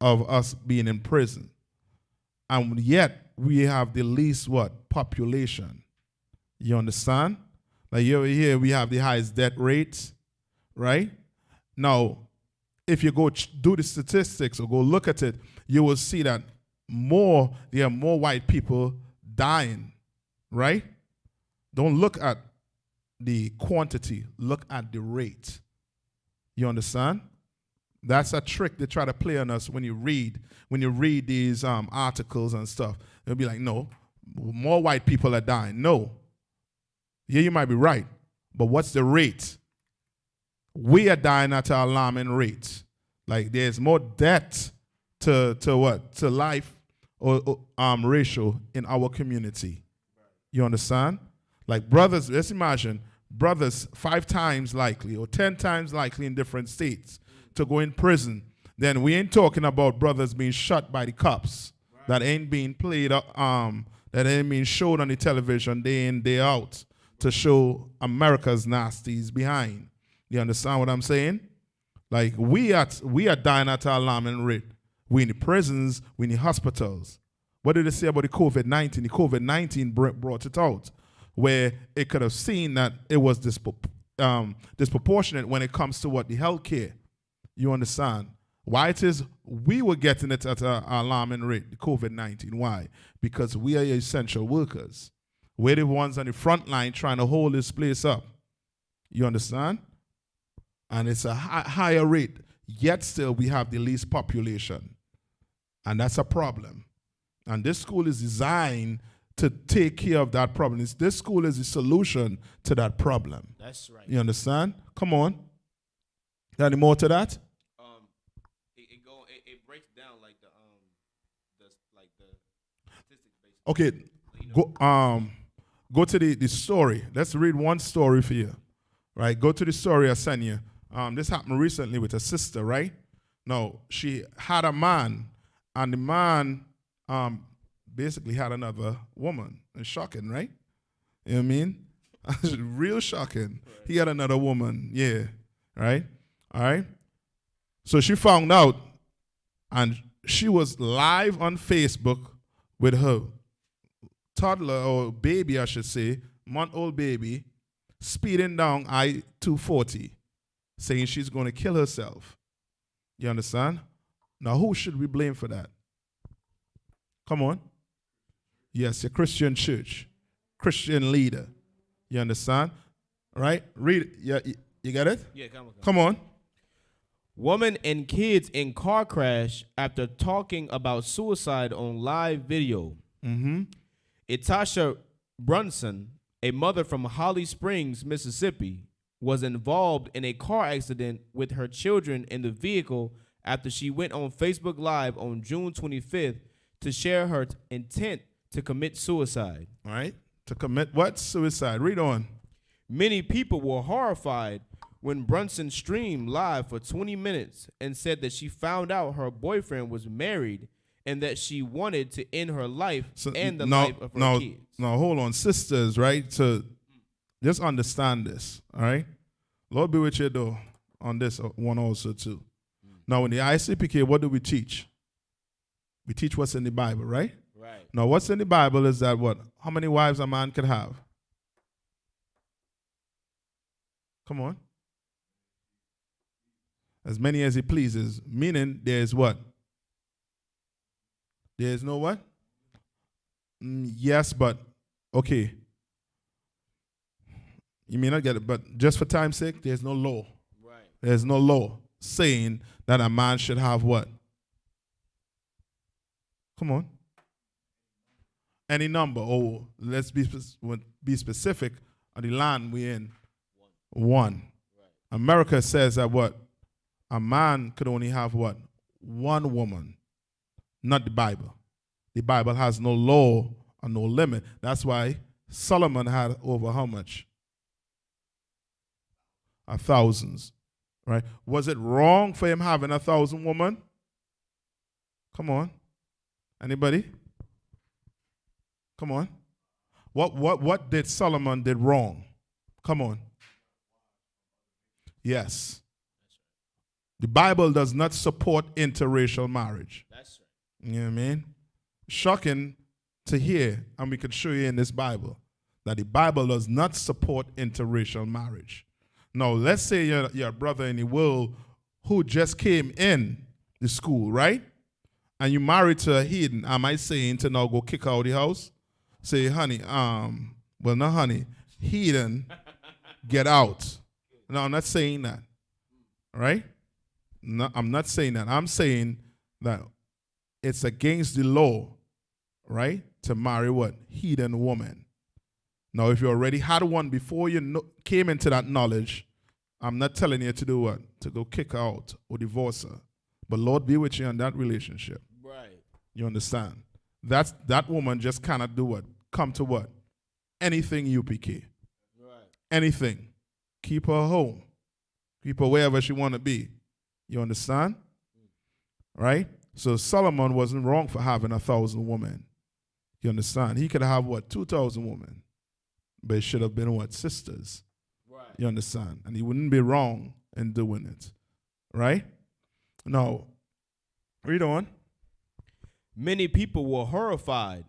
S2: of us being in prison. And yet we have the least population. You understand? Like over here we have the highest death rates, right? Now, if you go do the statistics or go look at it, you will see that there are more white people dying, right? Don't look at the quantity, look at the rate. You understand? That's a trick they try to play on us when you read these articles and stuff. They'll be like, no, more white people are dying. No. Yeah, you might be right, but what's the rate? We are dying at an alarming rate. Like there's more death to life or ratio in our community. You understand? Like brothers, let's imagine brothers 5 times likely or 10 times likely in different states to go in prison. Then we ain't talking about brothers being shot by the cops. Right. That ain't being played that ain't being showed on the television day in, day out to show America's nasties behind. You understand what I'm saying? Like we are dying at an alarming rate. We in the prisons, we in the hospitals. What did they say about the COVID-19? The COVID-19 brought it out, where it could have seen that it was disproportionate when it comes to the health care. You understand? Why it is we were getting it at an alarming rate, the COVID-19. Why? Because we are essential workers. We're the ones on the front line trying to hold this place up. You understand? And it's a higher rate, yet still we have the least population. And that's a problem. And this school is designed to take care of that problem. This school is the solution to that problem.
S4: That's right.
S2: You understand? Come on. Any more to that?
S4: It breaks down like the statistics basically.
S2: Okay, go to the story. Let's read one story for you. Right? Go to the story I sent you. This happened recently with a sister, right? No, she had a man, and the man basically had another woman. It's shocking, right? You know what I mean? Real shocking. Right. He had another woman, yeah, right? All right? So she found out, and she was live on Facebook with her toddler, or baby, I should say, month-old baby, speeding down I-240, saying she's going to kill herself. You understand? Now, who should we blame for that? Come on. Yes, a Christian church, Christian leader. You understand? Right? Read it. Yeah, you get it?
S4: Yeah,
S2: come on.
S4: Woman and kids in car crash after talking about suicide on live video.
S2: Mm-hmm.
S4: Itasha Brunson, a mother from Holly Springs, Mississippi, was involved in a car accident with her children in the vehicle after she went on Facebook Live on June 25th to share her intent to commit suicide.
S2: All right. To commit what? Suicide. Read on.
S4: Many people were horrified when Brunson streamed live for 20 minutes and said that she found out her boyfriend was married and that she wanted to end her life and the life of her kids.
S2: Now, hold on. Sisters, right? So just understand this, all right? Lord be with you, though, on this one also, too. Now, in the I.S.U.P.K, what do we teach? We teach what's in the Bible, right?
S4: Right.
S2: Now, what's in the Bible is that what? How many wives a man can have? Come on. As many as he pleases, meaning there's what? There's no what? Yes, but okay. You may not get it, but just for time's sake, there's no law.
S4: Right.
S2: There's no law saying that a man should have what? Come on. Any number. Oh, let's be specific. On the land we're in. One.
S4: Right.
S2: America says that what? A man could only have what? One woman. Not the Bible. The Bible has no law or no limit. That's why Solomon had over how much? 1,000s. Right? Was it wrong for him having 1,000 women? Come on. Anybody? Come on. What did Solomon did wrong? Come on. Yes. The Bible does not support interracial marriage.
S4: That's right.
S2: You know what I mean? Shocking to hear, and we can show you in this Bible, that the Bible does not support interracial marriage. Now, let's say you're a brother in the world who just came in the school, right? And you married to a heathen. Am I saying to now go kick her out of the house? Say, honey, well, not honey, heathen, get out. No, I'm not saying that, right? No, I'm not saying that. I'm saying that it's against the law, right, to marry what? Heathen woman. Now, if you already had one before you came into that knowledge, I'm not telling you to do what? To go kick her out or divorce her. But Lord be with you in that relationship.
S4: Right.
S2: You understand? That woman just cannot do what? Come to what? Anything UPK.
S4: Right.
S2: Anything. Keep her home. Keep her wherever she want to be. You understand? Right? So Solomon wasn't wrong for having 1,000 women. You understand? He could have what? 2,000 women. But it should have been what? Sisters.
S4: Right.
S2: You understand? And he wouldn't be wrong in doing it. Right? Now, read on.
S4: Many people were horrified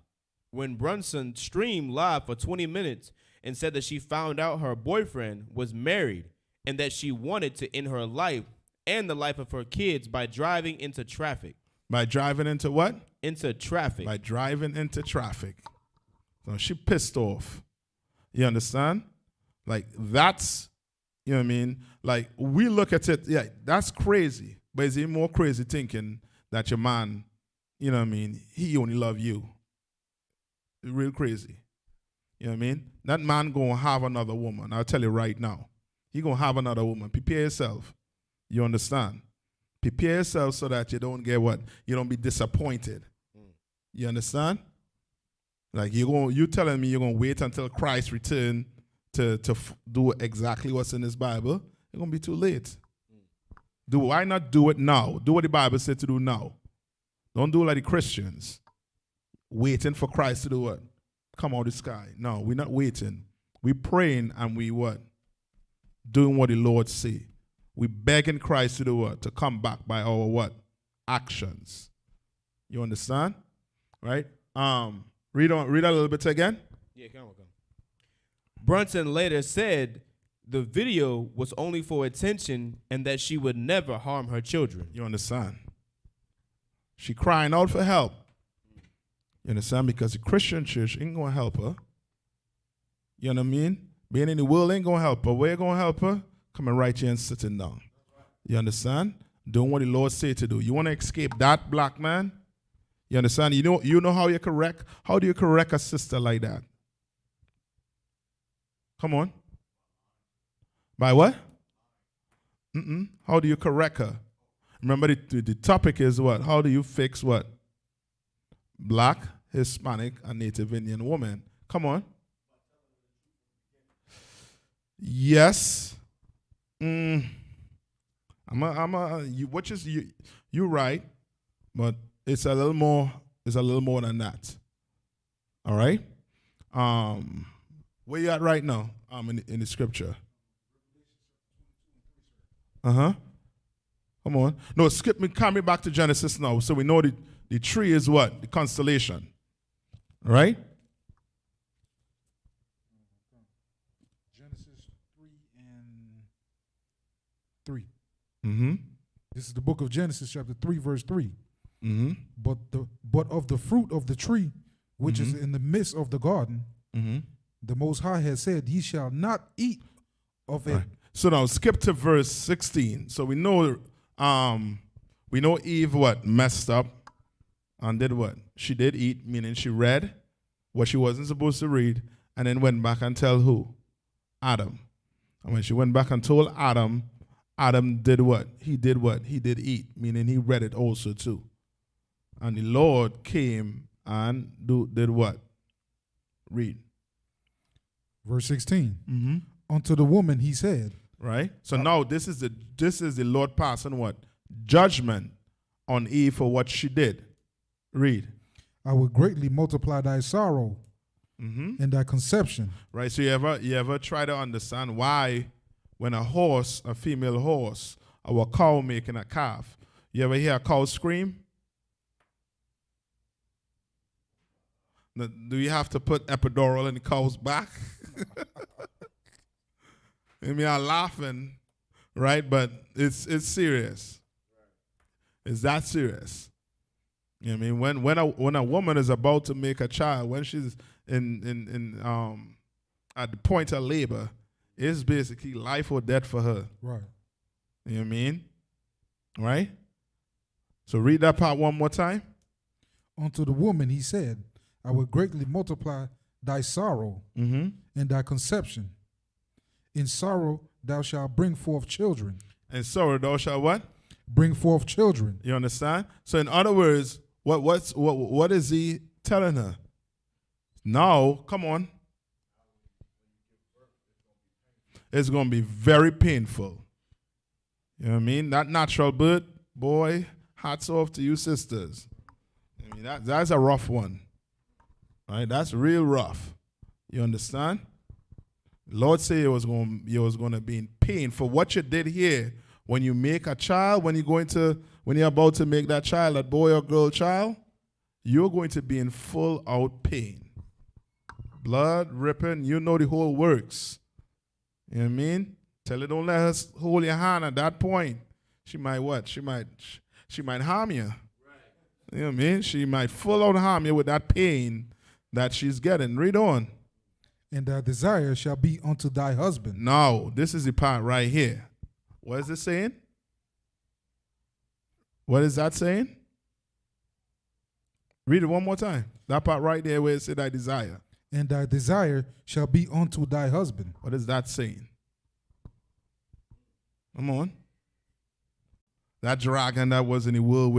S4: when Brunson streamed live for 20 minutes and said that she found out her boyfriend was married and that she wanted to end her life and the life of her kids by driving into traffic.
S2: By driving into what?
S4: Into traffic.
S2: By driving into traffic. So she pissed off. You understand? Like, that's, you know what I mean? Like, we look at it, yeah, that's crazy. But is it more crazy thinking that your man, you know what I mean, he only love you? Real crazy. You know what I mean? That man gonna have another woman. I'll tell you right now. He gonna have another woman. Prepare yourself. You understand? Prepare yourself so that you don't get what? You don't be disappointed. You understand? Like you telling me you're gonna wait until Christ return to do exactly what's in this Bible? It's gonna be too late. Why not do it now? Do what the Bible said to do now. Don't do like the Christians. Waiting for Christ to do what? Come out of the sky. No, we're not waiting. We're praying and we what? Doing what the Lord say. We begging Christ to do what? To come back by our what? Actions. You understand? Right? Read a little bit again.
S4: Yeah, come on. Brunson later said the video was only for attention and that she would never harm her children.
S2: You understand? She crying out for help. You understand? Because the Christian church ain't going to help her. You know what I mean? Being in the world ain't going to help her. Where you going to help her? Coming right here and sitting down. You understand? Doing what the Lord say to do. You want to escape that, black man? You understand? You know how you correct? How do you correct a sister like that? Come on. By what? How do you correct her? Remember the topic is what? How do you fix what? Black, Hispanic, and Native Indian woman. Come on. Yes. You're right, but it's a little more than that. All right? Where you at right now? In the scripture. Come on. No, skip me, come me back to Genesis now. So we know the tree is what? The constellation. All right?
S3: Genesis 3:3.
S2: Mm-hmm.
S3: This is the book of Genesis, chapter 3, verse 3.
S2: Mm-hmm.
S3: But of the fruit of the tree, which is in the midst of the garden, the Most High has said, ye shall not eat of it.
S2: Right. So now skip to verse 16. So we know Eve what? Messed up and did what? She did eat, meaning she read what she wasn't supposed to read, and then went back and tell who? Adam. And when she went back and told Adam, Adam did what? He did what? He did eat, meaning he read it also too. And the Lord came and did what? Read.
S3: Verse 16. Unto the woman he said.
S2: Right? So now this is the Lord passing what? Judgment on Eve for what she did. Read.
S3: I will greatly multiply thy sorrow and thy conception.
S2: Right. So you ever try to understand why when a female horse, or a cow making a calf, you ever hear a cow scream? Do you have to put epidural in the cow's back? I mean, I'm laughing, right? But it's serious. It's that serious. You know what I mean? When a woman is about to make a child, when she's in at the point of labor, it's basically life or death for her.
S3: Right.
S2: You know what I mean? Right? So read that part one more time.
S3: Unto the woman he said, I will greatly multiply thy sorrow and thy conception. In sorrow thou shalt bring forth children.
S2: And sorrow thou shalt what?
S3: Bring forth children.
S2: You understand? So in other words, what is he telling her? Now, come on. It's going to be very painful. You know what I mean? That natural birth, boy, hats off to you sisters. I mean, that's a rough one. Right? That's real rough. You understand? Lord said it was going to be in pain for what you did here. When you make a child, when you're about to make that child, a boy or girl child, you're going to be in full out pain. Blood ripping, you know the whole works. You know what I mean? Tell her don't let her hold your hand at that point. She might what? She might harm you. Right. You know what I mean? She might full out harm you with that pain that she's getting. Read on.
S3: And thy desire shall be unto thy husband.
S2: No, this is the part right here. What is it saying? What is that saying? Read it one more time. That part right there where it said thy desire.
S3: And thy desire shall be unto thy husband.
S2: What is that saying? Come on. That dragon that was in the world